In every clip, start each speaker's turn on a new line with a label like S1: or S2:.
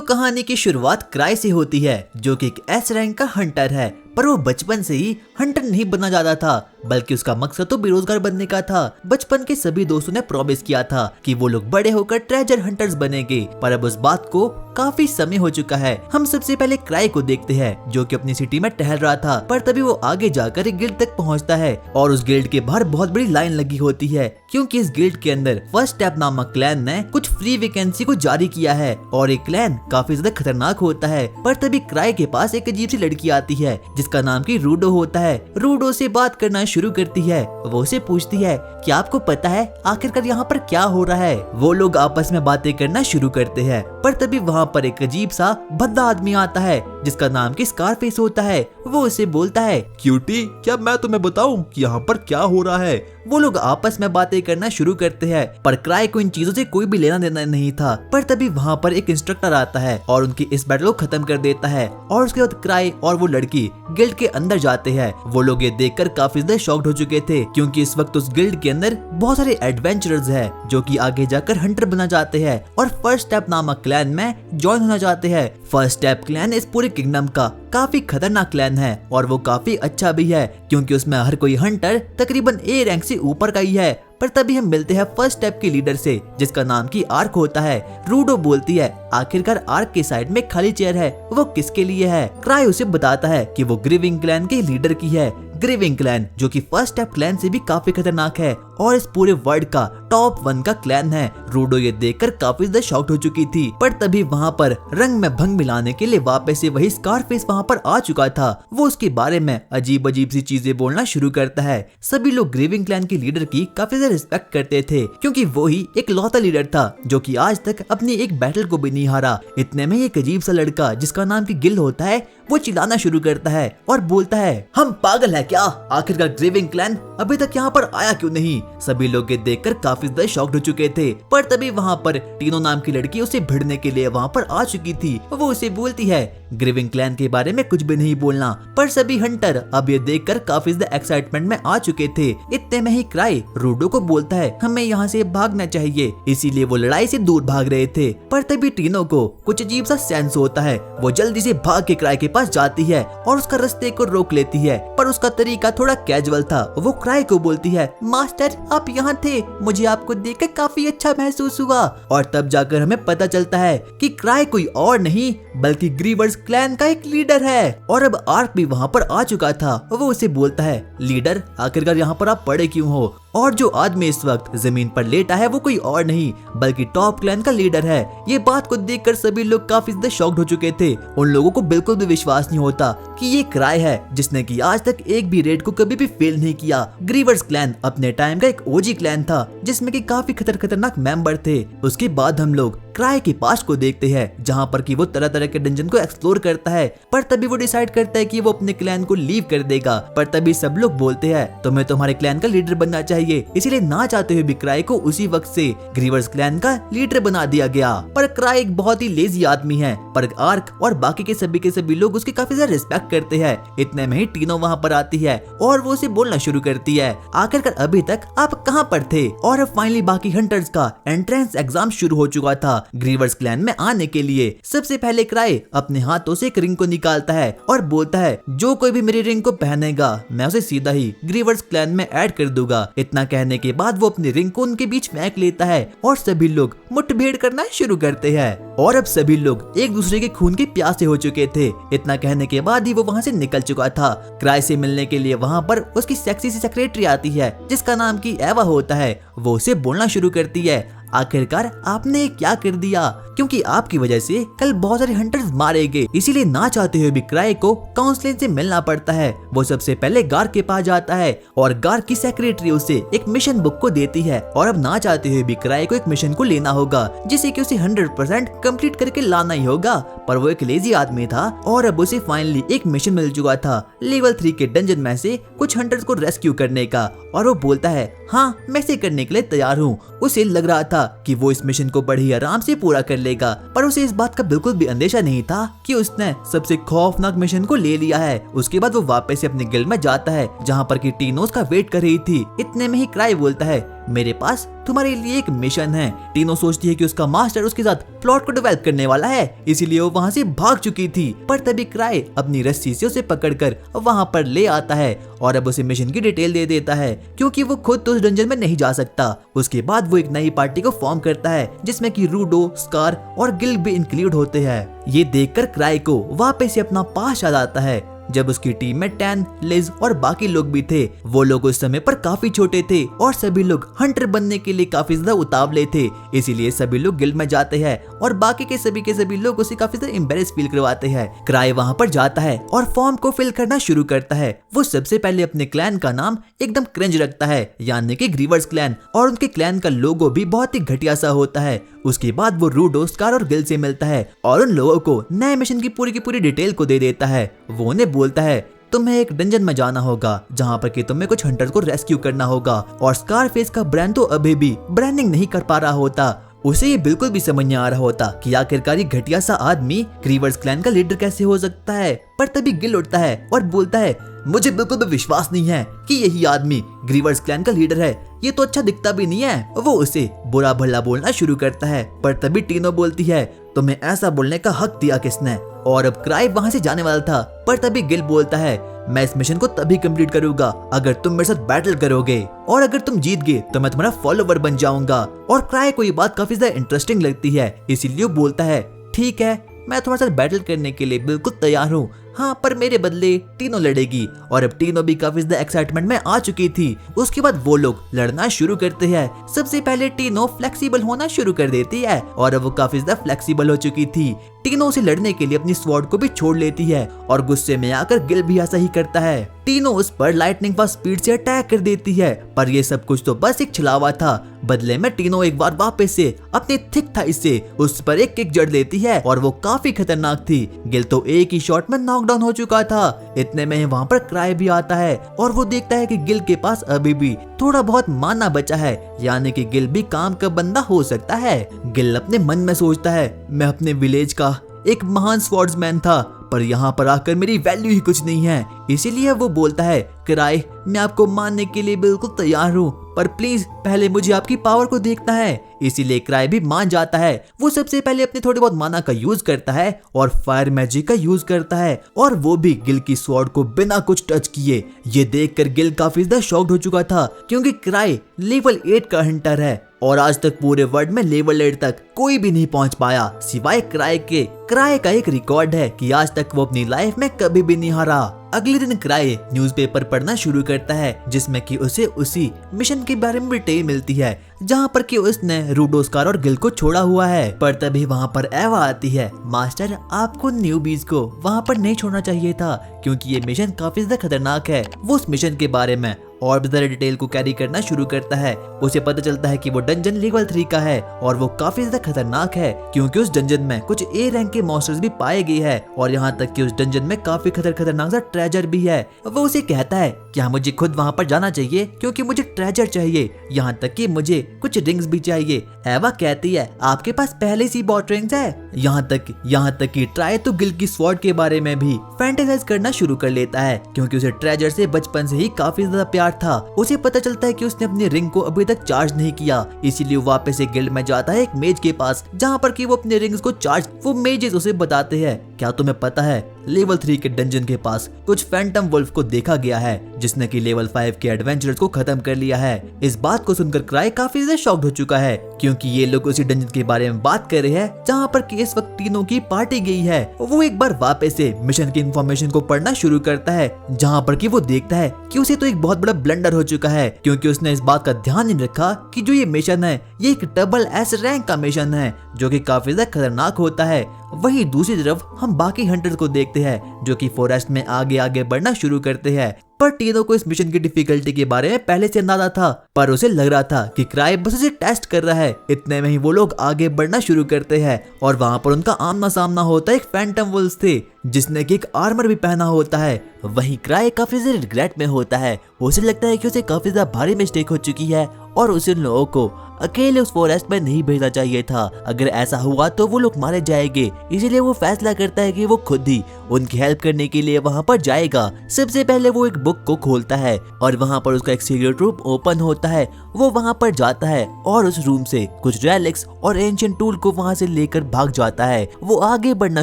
S1: कहानी की शुरुआत क्राई से होती है, जो कि एक एस रैंक का हंटर है। पर वो बचपन से ही हंटर नहीं बनना चाहता था, बल्कि उसका मकसद तो बेरोजगार बनने का था। बचपन के सभी दोस्तों ने प्रॉमिस किया था कि वो लोग बड़े होकर ट्रेजर हंटर्स बनेंगे, पर अब उस बात को काफी समय हो चुका है। हम सबसे पहले क्राई को देखते हैं, जो कि अपनी सिटी में टहल रहा था। पर तभी वो आगे जाकर एक गिल्ड तक पहुंचता है और उस गिल्ड के बाहर बहुत बड़ी लाइन लगी होती है, क्योंकि इस गिल्ड के अंदर फर्स्ट स्टेप नामक क्लैन ने कुछ फ्री वैकेंसी को जारी किया है और एक क्लैन काफी ज्यादा खतरनाक होता है। पर तभी क्राई के पास एक अजीब सी लड़की आती है, जिसका नाम की रूडो होता है। रूडो से बात करना शुरू करती है। वो उसे पूछती है कि आपको पता है आखिरकार यहाँ पर क्या हो रहा है। वो लोग आपस में बातें करना शुरू करते हैं, पर तभी वहाँ पर एक अजीब सा भद्दा आदमी आता है, जिसका नाम की स्कारफेस होता है। वो उसे बोलता है,
S2: क्यूटी, क्या मैं तुम्हें बताऊं कि यहाँ पर क्या हो रहा है?
S1: वो लोग आपस में बातें करना शुरू करते हैं, पर क्राई को इन चीजों से कोई भी लेना देना नहीं था। पर तभी वहाँ पर एक इंस्ट्रक्टर आता है और उनकी इस बैटल को खत्म कर देता है। और उसके बाद क्राई और वो लड़की गिल्ड के अंदर जाते हैं। वो लोग ये देखकर काफी ज्यादा शॉक्ड हो चुके थे, क्योंकि इस वक्त उस गिल्ड के अंदर बहुत सारे एडवेंचरर्स हैं, जो कि आगे जाकर हंटर बनना चाहते हैं और फर्स्ट स्टेप नामक क्लैन में ज्वाइन होना चाहते हैं। फर्स्ट स्टेप क्लैन इस पूरे किंगडम का काफी खतरनाक क्लैन है और वो काफी अच्छा भी है, क्योंकि उसमें हर कोई हंटर तकरीबन ए रैंक से ऊपर का ही है। पर तभी हम मिलते हैं फर्स्ट स्टेप के लीडर से, जिसका नाम की आर्क होता है। रूडो बोलती है, आखिरकार आर्क के साइड में खाली चेयर है, वो किसके लिए है? क्राई उसे बताता है कि वो ग्रीविंग क्लैन के लीडर की है। ग्रीविंग क्लैन, जो कि फर्स्ट स्टेप क्लैन से भी काफी खतरनाक है और इस पूरे वर्ल्ड का टॉप 1 का क्लैन है। रूडो ये देखकर काफी ज्यादा शॉक्ड हो चुकी थी। पर तभी वहाँ पर रंग में भंग मिलाने के लिए वापस से वही स्कारफेस वहाँ पर आ चुका था। वो उसके बारे में अजीब अजीब सी चीजें बोलना शुरू करता है। सभी लोग ग्रीविंग क्लैन के लीडर की काफी ज्यादा रिस्पेक्ट करते थे, क्योंकि वो ही एक लौता लीडर था जो कि आज तक अपनी एक बैटल को भी नहीं हारा। इतने में एक अजीब सा लड़का, जिसका नाम की गिल होता है, वो चिल्लाना शुरू करता है और बोलता है, हम पागल है क्या? आखिरकार ग्रीविंग क्लैन अभी तक यहाँ पर आया क्यों नहीं? सभी लोग ये देखकर काफी ज्यादा शॉक्ड हो चुके थे। पर तभी वहाँ पर टीनो नाम की लड़की उसे भिड़ने के लिए वहाँ पर आ चुकी थी। वो उसे बोलती है, ग्रीविंग क्लैन के बारे में कुछ भी नहीं बोलना। पर सभी हंटर अब ये देखकर काफी ज्यादा एक्साइटमेंट में आ चुके थे। इतने में ही क्राई रूडो को बोलता है, हमें यहाँ से भागना चाहिए, इसीलिए वो लड़ाई से दूर भाग रहे थे। पर तभी टीनो को कुछ अजीब सा सेंस होता है। वो जल्दी से भाग के क्राई के पास जाती है और उसका रास्ते को रोक लेती है, पर उसका तरीका थोड़ा कैजुअल था। वो क्राई को बोलती है, मास्टर आप यहाँ थे, मुझे आपको देखकर काफी अच्छा महसूस हुआ। और तब जाकर हमें पता चलता है कि क्राई कोई और नहीं बल्कि ग्रीवर्स क्लैन का एक लीडर है। और अब आर्क भी वहाँ पर आ चुका था। वो उसे बोलता है, लीडर आखिरकार यहाँ पर आप पड़े क्यों हो? और जो आदमी इस वक्त जमीन पर लेटा है वो कोई और नहीं बल्कि टॉप क्लैन का लीडर है। ये बात को देखकर सभी लोग काफी ज्यादा शॉक्ड हो चुके थे। उन लोगों को बिल्कुल भी विश्वास नहीं होता कि ये क्राई है, जिसने कि आज तक एक भी रेड को कभी भी फेल नहीं किया। ग्रीवर्स क्लैन अपने टाइम का एक ओजी क्लैन था, जिसमें कि काफी खतरनाक मेंबर थे। उसके बाद हम लोग क्राई के पास्ट को देखते हैं, जहाँ पर कि वो तरह तरह के डंजन को एक्सप्लोर करता है। पर तभी वो डिसाइड करता है कि वो अपने क्लैन को लीव कर देगा। पर तभी सब लोग बोलते हैं, तुम्हें तुम्हारे क्लैन का लीडर बनना चाहिए। इसीलिए ना चाहते हुए भी क्राई को उसी वक्त से ग्रीवर्स क्लैन का लीडर बना दिया गया। पर क्राई एक बहुत ही लेजी आदमी है, पर आर्क और बाकी के सभी लोग उसकी काफी ज्यादा रिस्पेक्ट करते हैं। इतने में ही टीनो वहाँ पर आती है और वो उसे बोलना शुरू करती है, आखिरकार अभी तक आप कहाँ पर थे? और अब फाइनली बाकी हंटर्स का एंट्रेंस एग्जाम शुरू हो चुका था ग्रीवर्स क्लैन में आने के लिए। सबसे पहले क्राई अपने हाथों से एक रिंग को निकालता है और बोलता है, जो कोई भी मेरी रिंग को पहनेगा मैं उसे सीधा ही ग्रीवर्स क्लैन में ऐड कर दूंगा। इतना कहने के बाद वो अपनी रिंग को उनके बीच फेंक लेता है और सभी लोग मुठभेड़ करना शुरू करते हैं। और अब सभी लोग एक दूसरे के खून के प्यासे हो चुके थे। इतना कहने के बाद ही वो वहाँ से निकल चुका था। क्राई से मिलने के लिए वहाँ पर उसकी सेक्सी सी सेक्रेटरी आती है, जिसका नाम की एवा होता है। वो उसे बोलना शुरू करती है, आखिरकार आपने क्या कर दिया? क्योंकि आपकी वजह से कल बहुत सारे हंटर्स मारे गए, इसीलिए ना चाहते हुए भी क्राई को काउंसलिंग से मिलना पड़ता है। वो सबसे पहले गार के पास जाता है और गार की सेक्रेटरी उसे एक मिशन बुक को देती है। और अब ना चाहते हुए भी क्राई को एक मिशन को लेना होगा, जिसे कि उसे 100% कंप्लीट करके लाना ही होगा। पर वो एक लेजी आदमी था और अब उसे फाइनली एक मिशन मिल चुका था लेवल 3 के डंजन में से कुछ हंटर्स को रेस्क्यू करने का। और वो बोलता है, हाँ मैं इसे करने के लिए तैयार हूँ। उसे लग रहा था कि वो इस मिशन को बड़ी आराम से पूरा कर लेगा, पर उसे इस बात का बिल्कुल भी अंदेशा नहीं था कि उसने सबसे खौफनाक मिशन को ले लिया है। उसके बाद वो वापस से अपने गिल्ड में जाता है, जहाँ पर कि टीनो उसका वेट कर रही थी। इतने में ही क्राई बोलता है, मेरे पास तुम्हारे लिए एक मिशन है। टीनो सोचती है कि उसका मास्टर उसके साथ प्लॉट को डेवलप करने वाला है, इसीलिए वो वहाँ से भाग चुकी थी। पर तभी क्राई अपनी रस्सी से उसे पकड़कर वहाँ पर ले आता है और अब उसे मिशन की डिटेल दे देता है, क्योंकि वो खुद तो उस डंजन में नहीं जा सकता। उसके बाद वो एक नई पार्टी को फॉर्म करता है जिसमें कि रूडो, स्कार और गिल भी इंक्लूड होते हैं। ये देखकर क्राई को वापस से अपना पास्ट याद आता है जब उसकी टीम में टैन, लिज और बाकी लोग भी थे। वो लोग उस समय पर काफी छोटे थे और सभी लोग हंटर बनने के लिए काफी ज्यादा उतावले थे, इसीलिए सभी लोग गिल्ड में जाते हैं और बाकी के सभी लोग उसे काफी ज्यादा एम्बेरेस फील करवाते हैं। क्राई वहाँ पर जाता है और फॉर्म को फिल करना शुरू करता है। वो सबसे पहले अपने क्लैन का नाम एकदम क्रिंज रखता है, यानी कि ग्रीवर्स क्लैन, और उनके क्लैन का लोगो भी बहुत ही घटिया सा होता है। उसके बाद वो रूडो, स्कार और गिल से मिलता है और उन लोगों को नए मिशन की पूरी डिटेल को दे देता है। वो उन्हें बोलता है तुम्हें एक डंजन में जाना होगा जहाँ पर कि तुम्हें कुछ हंटर्स को रेस्क्यू करना होगा, और स्कारफेस का ब्रांड तो अभी भी ब्रांडिंग नहीं कर पा रहा होता। उसे ये बिल्कुल भी समझ नहीं आ रहा होता कि आखिरकार ये घटिया सा आदमी ग्रीवर्स क्लैन का लीडर कैसे हो सकता है। पर तभी गिल उठता है और बोलता है मुझे बिल्कुल भी विश्वास नहीं है कि यही आदमी ग्रीवर्स क्लैन का लीडर है, ये तो अच्छा दिखता भी नहीं है। वो उसे बुरा भला बोलना शुरू करता है, पर तभी टीनो बोलती है तुम्हें ऐसा बोलने का हक दिया किसने। और अब क्राई वहाँ से जाने वाला था, पर तभी गिल बोलता है मैं इस मिशन को तभी कंप्लीट करूंगा अगर तुम मेरे साथ बैटल करोगे, और अगर तुम जीत गए तो मैं तुम्हारा फॉलोवर बन जाऊंगा। और क्राई को ये बात काफी ज्यादा इंटरेस्टिंग लगती है, इसीलिए बोलता है ठीक है मैं तुम्हारे साथ बैटल करने के लिए बिल्कुल तैयार हूँ, हाँ पर मेरे बदले टीनो लड़ेगी। और अब टीनो भी काफी ज्यादा एक्साइटमेंट में आ चुकी थी। उसके बाद वो लोग लड़ना शुरू करते हैं। सबसे पहले टीनो फ्लेक्सिबल होना शुरू कर देती है और अब वो काफी ज्यादा फ्लेक्सिबल हो चुकी थी। टीनो उसे लड़ने के लिए अपनी स्वॉर्ड को भी छोड़ लेती है और गुस्से में आकर गिल भी ऐसा ही करता है। टीनो उस पर लाइटनिंग फास्ट स्पीड से अटैक कर देती है, पर ये सब कुछ तो बस एक छलावा था। बदले में टीनो एक बार वापस से अपने थिक थाइस से उस पर एक किक जड़ देती है और वो काफी खतरनाक थी। गिल तो एक ही शॉट में नॉकडाउन हो चुका था। इतने में वहाँ पर क्राई भी आता है और वो देखता है कि गिल के पास अभी भी थोड़ा बहुत माना बचा है, यानी कि गिल भी काम का बंदा हो सकता है। गिल अपने मन में सोचता है मैं अपने विलेज का एक महान स्वॉर्ड्समैन था, पर यहाँ पर आकर मेरी वैल्यू ही कुछ नहीं है। इसीलिए वो बोलता है क्राई मैं आपको मानने के लिए बिल्कुल तैयार हूँ, पर प्लीज पहले मुझे आपकी पावर को देखना है। इसीलिए क्राई भी मान जाता है। वो सबसे पहले अपने थोड़े बहुत माना का यूज करता है और फायर मैजिक का यूज करता है, और वो भी गिल की स्वॉर्ड को बिना कुछ टच किए। ये देखकर गिल काफी ज्यादा शॉक्ड हो चुका था, क्योंकि क्राई लेवल 8 का हंटर है और आज तक पूरे वर्ल्ड में लेवल 8 तक कोई भी नहीं पहुंच पाया सिवाय क्राई के। क्राई का एक रिकॉर्ड है कि आज तक वो अपनी लाइफ में कभी भी नहीं हारा। अगले दिन क्राई न्यूज़पेपर पढ़ना शुरू करता है जिसमें कि उसे उसी मिशन के बारे में डिटेल मिलती है जहां पर कि उसने रूडो, स्कार और गिल को छोड़ा हुआ है। पर तभी वहां पर एवा आती है मास्टर आपको न्यूबीज को वहां पर नहीं छोड़ना चाहिए था, क्योंकि ये मिशन काफी ज्यादा खतरनाक है। वो उस मिशन के बारे में और भी ज्यादा डिटेल को कैरी करना शुरू करता है। उसे पता चलता है कि वो डंजन लेवल 3 का है और वो काफी ज्यादा खतरनाक है, क्योंकि उस डंजन में कुछ ए रैंक के मॉन्स्टर्स भी पाए गए हैं और यहाँ तक कि उस डंजन में काफी खतरनाक सा ट्रेजर भी है। वो उसे कहता है क्या मुझे खुद वहाँ पर जाना चाहिए क्योंकि मुझे ट्रेजर चाहिए, यहाँ तक कि मुझे कुछ रिंग्स भी चाहिए। एवा कहती है आपके पास पहले से बॉट रिंग्स है। यहाँ तक कि ट्राई तो गिल की स्वॉर्ड के बारे में भी फैंटेसाइज करना शुरू कर लेता है, क्योंकि उसे ट्रेजर से बचपन से ही काफी ज्यादा प्यार था। उसे पता चलता है कि उसने अपनी रिंग को अभी तक चार्ज नहीं किया, इसीलिए वापस से गिल्ड में जाता है एक मेज के पास जहाँ पर कि वो अपने रिंग्स को चार्ज। वो मेजेस उसे बताते हैं क्या तुम्हें पता है लेवल 3 के डंजन के पास कुछ फैंटम वुल्फ को देखा गया है जिसने कि लेवल 5 के एडवेंचरर्स को खत्म कर लिया है। इस बात को सुनकर क्राई काफी ज्यादा शॉक्ड हो चुका है, क्योंकि ये लोग उसी डंजन के बारे में बात कर रहे हैं जहाँ पर कि इस वक्त तीनों की पार्टी गई है। वो एक बार वापस से मिशन की इंफॉर्मेशन को पढ़ना शुरू करता है, जहाँ पर कि वो देखता है कि उसे तो एक बहुत बड़ा ब्लंडर हो चुका है, क्योंकि उसने इस बात का ध्यान नहीं रखा कि जो ये मिशन है ये एक डबल एस रैंक का मिशन है जो कि काफी ज्यादा खतरनाक होता है। वहीं दूसरी तरफ हम बाकी हंटर्स को देखते हैं जो कि फॉरेस्ट में आगे बढ़ना शुरू करते हैं। पर टीनो को इस मिशन की डिफिकल्टी के बारे में पहले से अंदाजा था, पर उसे लग रहा था कि क्राई बस उसे टेस्ट कर रहा है। इतने में ही वो लोग आगे बढ़ना शुरू करते हैं और वहाँ पर उनका आमना सामना होता है एक फैंटम वुल्फ थे जिसने कि एक आर्मर भी पहना होता है। वहीं क्राई काफी ज्यादा रिग्रेट में होता है। उसे लगता है कि उसे काफी ज्यादा भारी मिस्टेक हो चुकी है और उसे लोगों को अकेले उस फॉरेस्ट में नहीं भेजना चाहिए था। अगर ऐसा हुआ तो वो लोग मारे जाएंगे, इसीलिए वो फैसला करता है कि वो खुद ही उनकी हेल्प करने के लिए वहाँ पर जाएगा। सबसे पहले वो एक बुक को खोलता है और वहाँ पर उसका एक सीक्रेट रूम ओपन होता है। वो वहाँ पर जाता है और उस रूम से कुछ रेलिक्स और एंशिएंट टूल को वहाँ से लेकर भाग जाता है। वो आगे बढ़ना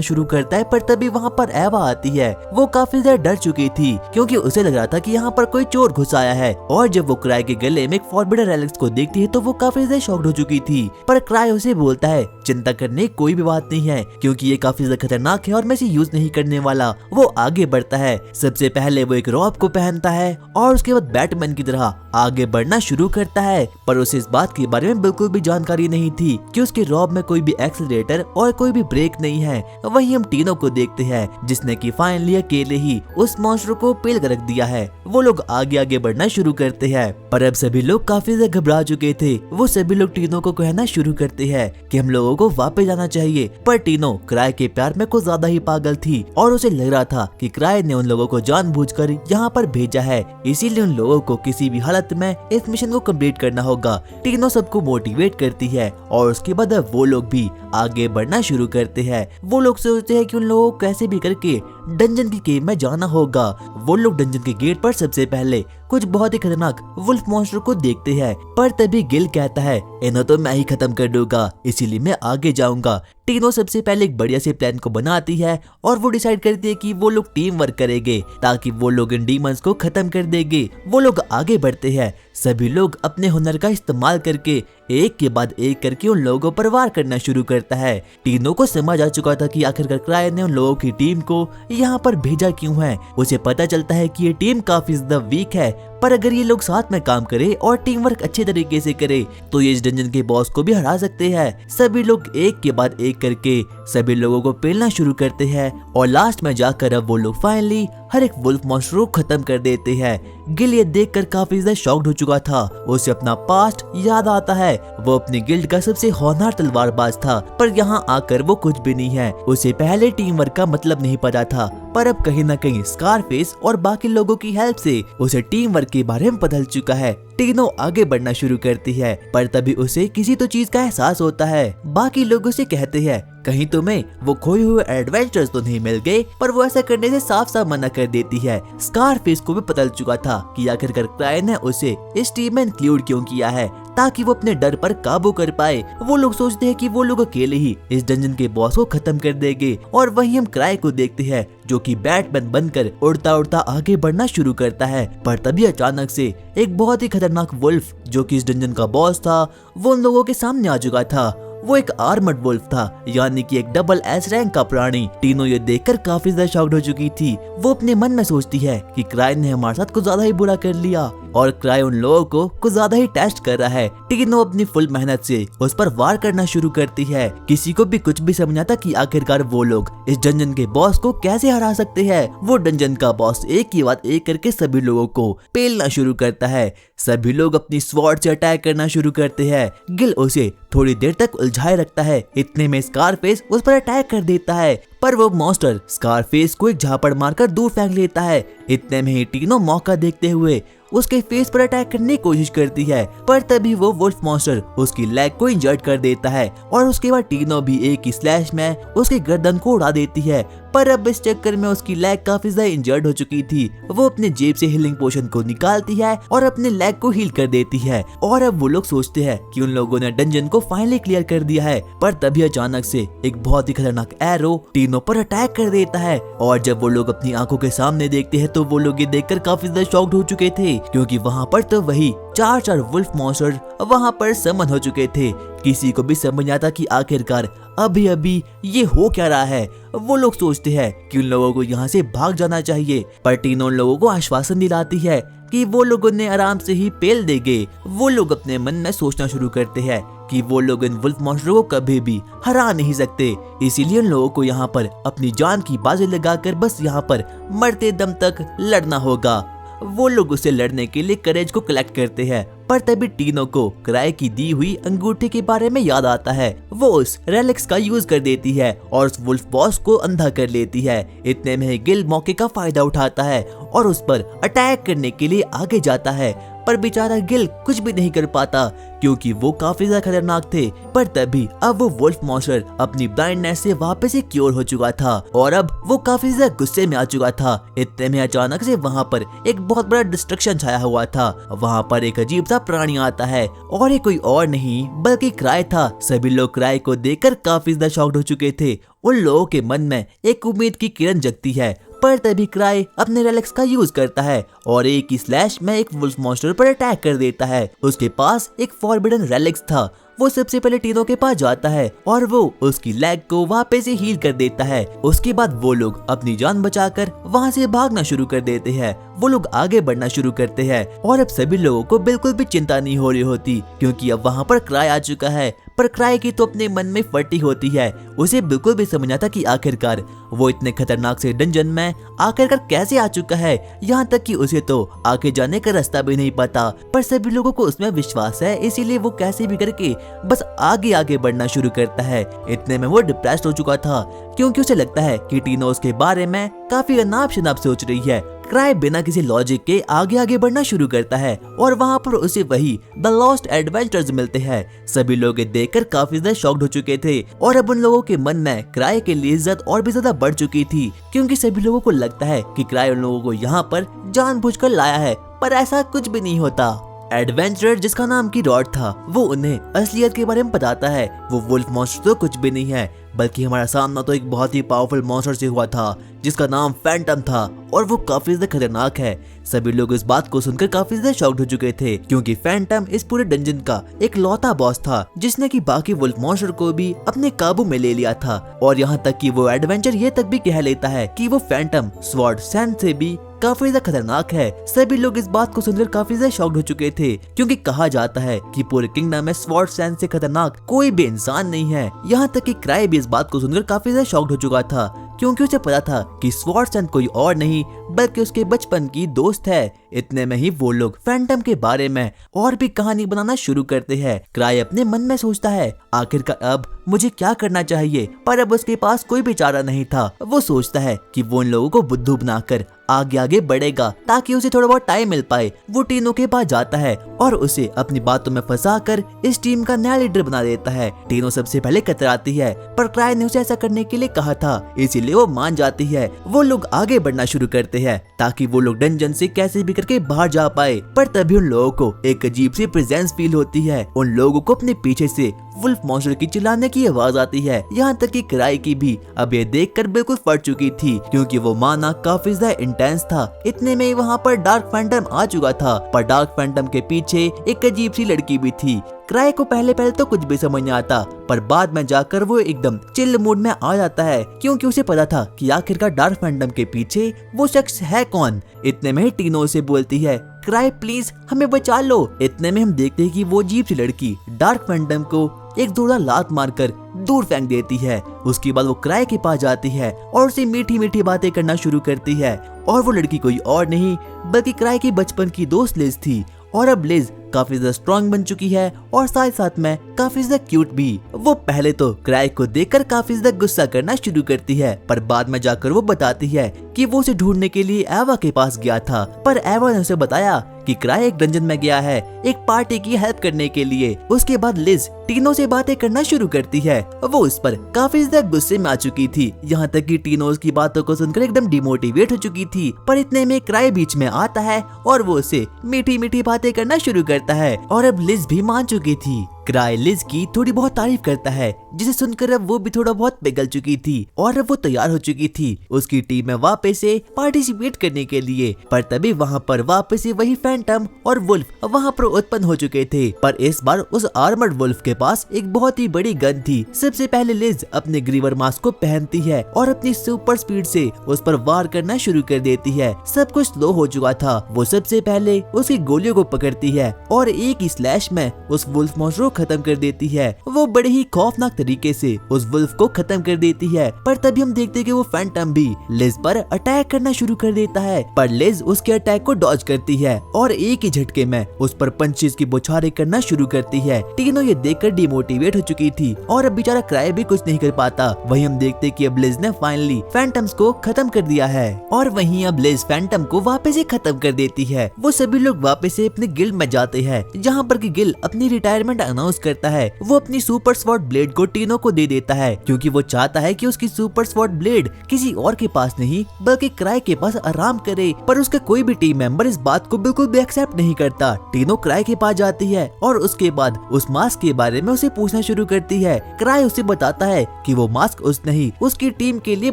S1: शुरू करता है, पर तभी वहाँ पर एवा आती है। वो काफी ज्यादा डर चुकी थी क्योंकि उसे लग रहा था कि यहाँ पर कोई चोर घुस आया है, और जब वो क्राई के गले में एक फॉरबिडन रेलिक्स को देखती है तो वो काफी ज्यादा शॉक्ड हो चुकी थी। पर क्राई उसे बोलता है चिंता करने कोई भी बात नहीं है क्योंकि ये काफी ज्यादा खतरनाक है और मैं इसे यूज नहीं करने वाला। वो आगे बढ़ता है। सबसे पहले वो एक रॉब को पहनता है और उसके बाद बैटमैन की तरह आगे बढ़ना शुरू करता है, पर उसे इस बात के बारे में बिल्कुल भी जानकारी नहीं थी कि उसके रॉब में कोई भी एक्सीलरेटर और कोई भी ब्रेक नहीं है। वहीं हम टीनो को देखते हैं जिसने कि फाइनली अकेले ही उस मॉन्स्टर को पेल कर रख दिया है। वो लोग आगे आगे बढ़ना शुरू करते हैं, पर अब सभी लोग काफी ज्यादा घबरा चुके थे। वो सभी लोग टीनो को कहना शुरू करते हैं कि हम लोगों को वापस जाना चाहिए, पर टीनो क्राई के प्यार में कुछ ज्यादा ही पागल थी और उसे लग रहा था कि क्राई ने उन लोगों को जानबूझकर यहाँ पर भेजा है, इसीलिए उन लोगों को किसी भी हालत में इस मिशन को कंप्लीट करना होगा। टीनो सबको मोटिवेट करती है और उसके बाद अब वो लोग भी आगे बढ़ना शुरू करते हैं। वो लोग सोचते हैं कि उन लोगों को कैसे भी करके डंजन की केव में जाना होगा। वो लोग डंजन के गेट पर सबसे पहले कुछ बहुत ही खतरनाक वुल्फ मॉन्स्टर को देखते हैं, पर तभी गिल कहता है इन्हें तो मैं ही खत्म कर दूंगा, इसीलिए मैं आगे जाऊंगा। टीनो सबसे पहले एक बढ़िया से प्लान को बनाती है और वो डिसाइड करती है कि वो लोग टीम वर्क करेंगे ताकि वो लोग इन डीमंस को खत्म कर देंगे। वो लोग आगे बढ़ते हैं। सभी लोग अपने हुनर का इस्तेमाल करके एक के बाद एक करके उन लोगों पर वार करना शुरू करता है। टीनो को समझ आ चुका था कि आखिरकार क्राई ने उन लोगों की टीम को यहाँ पर भेजा क्यों है। उसे पता चलता है कि ये टीम काफी ज्यादा वीक है, पर अगर ये लोग साथ में काम करे और टीम वर्क अच्छे तरीके से करे तो ये इस डंजन के बॉस को भी हरा सकते हैं। सभी लोग एक के बाद एक करके सभी लोगों को पेलना शुरू करते हैं और लास्ट में जाकर अब वो लोग फाइनली हर एक वुल्फ मॉन्स्टर को खत्म कर देते हैं। गिल ये देखकर काफी ज्यादा शॉक्ड हो चुका था। उसे अपना पास्ट याद आता है। वो अपनी गिल्ड का सबसे होनहार तलवारबाज था, पर यहाँ आकर वो कुछ भी नहीं है। उसे पहले टीम वर्क का मतलब नहीं पता था, पर अब कहीं न कहीं स्कारफेस और बाकी लोगों की हेल्प से उसे टीम वर्क के बारे में बदल चुका है। टीनो आगे बढ़ना शुरू करती है, पर तभी उसे किसी तो चीज का एहसास होता है। बाकी लोग उसे कहते हैं कहीं तुम्हें वो खोए हुए एडवेंचर्स तो नहीं मिल गए, पर वो ऐसा करने से साफ साफ मना कर देती है। स्कारफेस को भी पता चुका था कि आखिरकार क्राई ने उसे इस टीम में इंक्लूड क्यों किया है, ताकि वो अपने डर पर काबू कर पाए। वो लोग सोचते हैं कि वो लोग अकेले ही इस डंजन के बॉस को खत्म कर देंगे, और वहीं हम क्राई को देखते हैं जो कि बैटमैन बनकर उड़ता उड़ता आगे बढ़ना शुरू करता है। पर तभी अचानक से एक बहुत ही खतरनाक वुल्फ जो कि इस डंजन का बॉस था वो उन लोगों के सामने आ चुका था। वो एक आर्मर्ड वुल्फ था, यानी कि एक डबल एस रैंक का प्राणी। टीनो ये देखकर काफी ज्यादा शॉक्ड हो चुकी थी। वो अपने मन में सोचती है कि क्राई ने हमारे साथ कुछ ज्यादा ही बुरा कर लिया और क्राई उन लोगों को कुछ ज्यादा ही टेस्ट कर रहा है। टीनो अपनी फुल मेहनत से उस पर वार करना शुरू करती है। किसी को भी कुछ भी समझ आता कि आखिरकार वो लोग इस डंजन के बॉस को कैसे हरा सकते हैं। वो डंजन का बॉस एक के बाद एक करके सभी लोगों को पेलना शुरू करता है। सभी लोग अपनी स्वॉर्ड से अटैक करना शुरू करते हैं। गिल उसे थोड़ी देर तक उलझाए रखता है। इतने में स्कारफेस उस पर अटैक कर देता है, पर वो मॉन्स्टर स्कारफेस को एक झापड़ मारकर दूर फेंक लेता है। इतने में ही टीनो मौका देखते हुए उसके फेस पर अटैक करने की कोशिश करती है, पर तभी वो वुल्फ मॉन्स्टर उसकी लेग को इंजर्ड कर देता है और उसके बाद टीनो भी एक ही स्लैश में उसके गर्दन को उड़ा देती है। पर अब इस चक्कर में उसकी लेग काफी ज्यादा इंजर्ड हो चुकी थी। वो अपने जेब से हीलिंग पोशन को निकालती है और अपने लेग को हील कर देती है। और अब वो लोग सोचते हैं कि उन लोगों ने डंजन को फाइनली क्लियर कर दिया है, पर तभी अचानक से एक बहुत ही खतरनाक एरो टीनो पर अटैक कर देता है। और जब वो लोग अपनी आंखों के सामने देखते हैं तो वो लोग ये देखकर काफी ज्यादा शॉक्ड हो चुके थे, क्योंकि वहाँ पर तो वही चार वुल्फ मॉन्स्टर वहाँ पर समन हो चुके थे। किसी को भी समझ नहीं आता कि आखिरकार अभी अभी ये हो क्या रहा है। वो लोग सोचते हैं कि उन लोगों को यहाँ से भाग जाना चाहिए, पर टीनो उन लोगों को आश्वासन दिलाती है कि वो लोग उन्हें आराम से ही पेल देंगे। वो लोग अपने मन में सोचना शुरू करते हैं कि वो लोग इन वुल्फ मॉन्स्टर को कभी भी हरा नहीं सकते, इसीलिए उन लोगों को यहाँ पर अपनी जान की बाजी लगाकर बस यहाँ पर मरते दम तक लड़ना होगा। वो लोग उसे लड़ने के लिए करेज को कलेक्ट करते हैं, पर तभी टीनो को क्राई की दी हुई अंगूठी के बारे में याद आता है। वो उस रेलिक्स का यूज कर देती है और उस वुल्फ बॉस को अंधा कर लेती है। इतने में गिल मौके का फायदा उठाता है और उस पर अटैक करने के लिए आगे जाता है, पर बेचारा गिल कुछ भी नहीं कर पाता, क्योंकि वो काफी ज्यादा खतरनाक थे। पर तभी अब वो वुल्फ मॉन्स्टर अपनी ब्लाइंडनेस से वापस से क्योर हो चुका था और अब वो काफी ज्यादा गुस्से में आ चुका था। इतने में अचानक से वहाँ पर एक बहुत बड़ा डिस्ट्रक्शन छाया हुआ था। वहाँ पर एक अजीब सा प्राणी आता है और ये कोई और नहीं बल्कि क्राई था। सभी लोग क्राई को देखकर काफी ज्यादा शॉक्ड हो चुके थे। उन लोगों के मन में एक उम्मीद की किरण जगती है। पर तभी क्राई अपने रेलिक्स का यूज करता है और एक ही स्लैश में एक वुल्फ मॉन्स्टर पर अटैक कर देता है। उसके पास एक फॉरबिडन रेलिक्स था। वो सबसे पहले टीनो के पास जाता है और वो उसकी लेग को वापस से हील कर देता है। उसके बाद वो लोग अपनी जान बचाकर वहाँ से भागना शुरू कर देते हैं। वो लोग आगे बढ़ना शुरू करते हैं और अब सभी लोगों को बिल्कुल भी चिंता नहीं हो रही होती क्योंकि अब वहाँ पर क्राई आ चुका है। पर क्राई की तो अपने मन में फटी होती है। उसे बिल्कुल भी समझ आता कि आखिरकार वो इतने खतरनाक से डंजन में आखिरकार कैसे आ चुका है। यहाँ तक कि उसे तो आगे जाने का रास्ता भी नहीं पता। पर सभी लोगों को उसमें विश्वास है, इसीलिए वो कैसे भी करके बस आगे आगे बढ़ना शुरू करता है। इतने में वो डिप्रेस्ड हो चुका था क्योंकि उसे लगता है कि टीनो उसके बारे में काफी अनाप शनाप सोच रही है। क्राई बिना किसी लॉजिक के आगे आगे बढ़ना शुरू करता है और वहाँ पर उसे वही द लॉस्ट एडवेंचर्स मिलते हैं। सभी लोग देखकर काफी ज्यादा शॉक्ड हो चुके थे और अब उन लोगों के मन में क्राई के लिए इज्जत और भी ज्यादा बढ़ चुकी थी क्योंकि सभी लोगों को लगता है कि क्राई उन लोगों को यहाँ पर जानबूझकर लाया है। पर ऐसा कुछ भी नहीं होता। एडवेंचरर जिसका नाम की रॉड था वो उन्हें असलियत के बारे में बताता है। वो वुल्फ मॉन्स्टर तो कुछ भी नहीं है बल्कि हमारा सामना तो एक बहुत ही पावरफुल मॉन्स्टर से हुआ था जिसका नाम फैंटम था और वो काफी ज्यादा खतरनाक है। सभी लोग इस बात को सुनकर काफी ज्यादा शॉक्ड हो चुके थे क्योंकि फैंटम इस पूरे डंजन का एक लौता बॉस था जिसने कि बाकी वुल्फ मॉन्स्टर को भी अपने काबू में ले लिया था। और यहाँ तक कि वो एडवेंचर ये तक भी कह लेता है कि वो फैंटम स्वॉर्ड सैंड से भी काफी ज्यादा खतरनाक है। सभी लोग इस बात को सुनकर काफी ज्यादा शॉक्ड हो चुके थे क्योंकि कहा जाता है कि पूरे किंगडम में स्वॉर्ड सैंड से खतरनाक कोई भी इंसान नहीं है। यहाँ तक कि क्राई भी इस बात को सुनकर काफी ज्यादा शॉक्ड हो चुका था क्योंकि उसे पता था कि स्वॉर्ड सैंड कोई और नहीं बल्कि उसके बचपन की दोस्त है। इतने में ही वो लोग फैंटम के बारे में और भी कहानी बनाना शुरू करते हैं। क्राई अपने मन में सोचता है आखिरकार अब मुझे क्या करना चाहिए, पर अब उसके पास कोई भी चारा नहीं था। वो सोचता है कि वो उन लोगों को बुद्धू बनाकर आगे आगे बढ़ेगा ताकि उसे थोड़ा बहुत टाइम मिल पाए। वो टीनो के पास जाता है और उसे अपनी बातों में फंसाकर इस टीम का नया लीडर बना देता है। टीनो सबसे पहले कतराती है पर क्राई ने उसे ऐसा करने के लिए कहा था, इसीलिए वो मान जाती है। वो लोग आगे बढ़ना शुरू करते हैं ताकि वो लोग डंजन से कैसे भी करके बाहर जा पाए। पर तभी उन लोगों को एक अजीब सी प्रेजेंस फील होती है। उन लोगों को अपने पीछे से वुल्फ मॉन्स्टर की चिल्लाने की आवाज आती है। यहाँ तक कि क्राई की भी अब ये देखकर बिल्कुल फट चुकी थी क्योंकि वो माना काफी ज्यादा इंटेंस था। इतने में वहाँ पर डार्क फैंटम आ चुका था पर डार्क फैंटम के पीछे एक अजीब सी लड़की भी थी। क्राई को पहले तो कुछ भी समझ नहीं आता पर बाद में जाकर वो एकदम चिल मूड में आ जाता है क्योंकि उसे पता था कि आखिरकार डार्क फैंटम के पीछे वो शख्स है कौन। इतने में टीनो से बोलती है, क्राई प्लीज हमें बचा लो। इतने में हम देखते हैं कि वो अजीब सी लड़की डार्क फैंटम को एक जोरदार लात मारकर दूर फेंक देती है। उसके बाद वो क्राई के पास जाती है और उसे मीठी मीठी बातें करना शुरू करती है। और वो लड़की कोई और नहीं बल्कि क्राई की बचपन की दोस्त लिज थी। और अब लिज काफी ज्यादा स्ट्रॉन्ग बन चुकी है और साथ साथ में काफी ज्यादा क्यूट भी। वो पहले तो क्राई को देखकर काफी ज्यादा गुस्सा करना शुरू करती है पर बाद में जाकर वो बताती है कि वो उसे ढूंढने के लिए एवा के पास गया था। पर एवा ने उसे बताया कि क्राई एक डंजन में गया है एक पार्टी की हेल्प करने के लिए। उसके बाद लिज टीनो से बातें करना शुरू करती है। वो उस पर काफी ज्यादा गुस्से में आ चुकी थी। यहाँ तक कि टीनो उसकी बातों को सुनकर एकदम डिमोटिवेट हो चुकी थी। पर इतने में क्राई बीच में आता है और वो उसे मीठी मीठी बातें करना शुरू करता है और अब लिज भी मान चुकी थी। क्राई लिज की थोड़ी बहुत तारीफ करता है जिसे सुनकर अब वो भी थोड़ा बहुत पिघल चुकी थी और अब वो तैयार हो चुकी थी उसकी टीम में वापस से पार्टिसिपेट करने के लिए। पर तभी वहाँ पर वापस से वही फैंटम और वुल्फ वहाँ पर उत्पन्न हो चुके थे। पर इस बार उस आर्मर्ड वुल्फ के पास एक बहुत ही बड़ी गन थी। सबसे पहले लिज अपने ग्रीवर मास्क को पहनती है और अपनी सुपर स्पीड से उस पर वार करना शुरू कर देती है। सब कुछ स्लो हो चुका था। वो सबसे पहले उसकी गोलियों को पकड़ती है और एक ही स्लैश में उस वुल्फ मॉन्स्टर को खत्म कर देती है। वो बड़े ही खौफनाक तरीके से उस वुल्फ को खत्म कर देती है। पर तभी हम देखते हैं कि वो फैंटम भी लिज पर अटैक करना शुरू कर देता है, पर लिज उसके अटैक को डॉज करती है और एक ही झटके में उस पर पंचेस की बौछारें करना शुरू करती है। टीनो ये देखकर डिमोटिवेट हो चुकी थी और अब बेचारा क्राई भी कुछ नहीं कर पाता। वहीं हम देखते कि अब लिज ने फाइनली फैंटम्स को खत्म कर दिया है और वहीं अब लिज फैंटम को वापस से खत्म कर देती है। वो सभी लोग वापस से अपने गिल्ड में जाते हैं, जहाँ पर कि गिल अपनी रिटायरमेंट अनाउंस करता है। वो अपनी सुपर स्वॉर्ड ब्लेड को टीनो को दे देता है, क्योंकि वो चाहता है कि उसकी सुपर स्वॉर्ड ब्लेड किसी और के पास नहीं बल्कि क्राई के पास आराम करे। पर उसका कोई भी टीम मेंबर इस बात को बिल्कुल भी एक्सेप्ट नहीं करता। टीनो क्राई के पास जाती है और उसके बाद उस मास्क के बारे में उसे पूछना शुरू करती है। क्राई उसे बताता है कि वो मास्क उसने ही उसकी टीम के लिए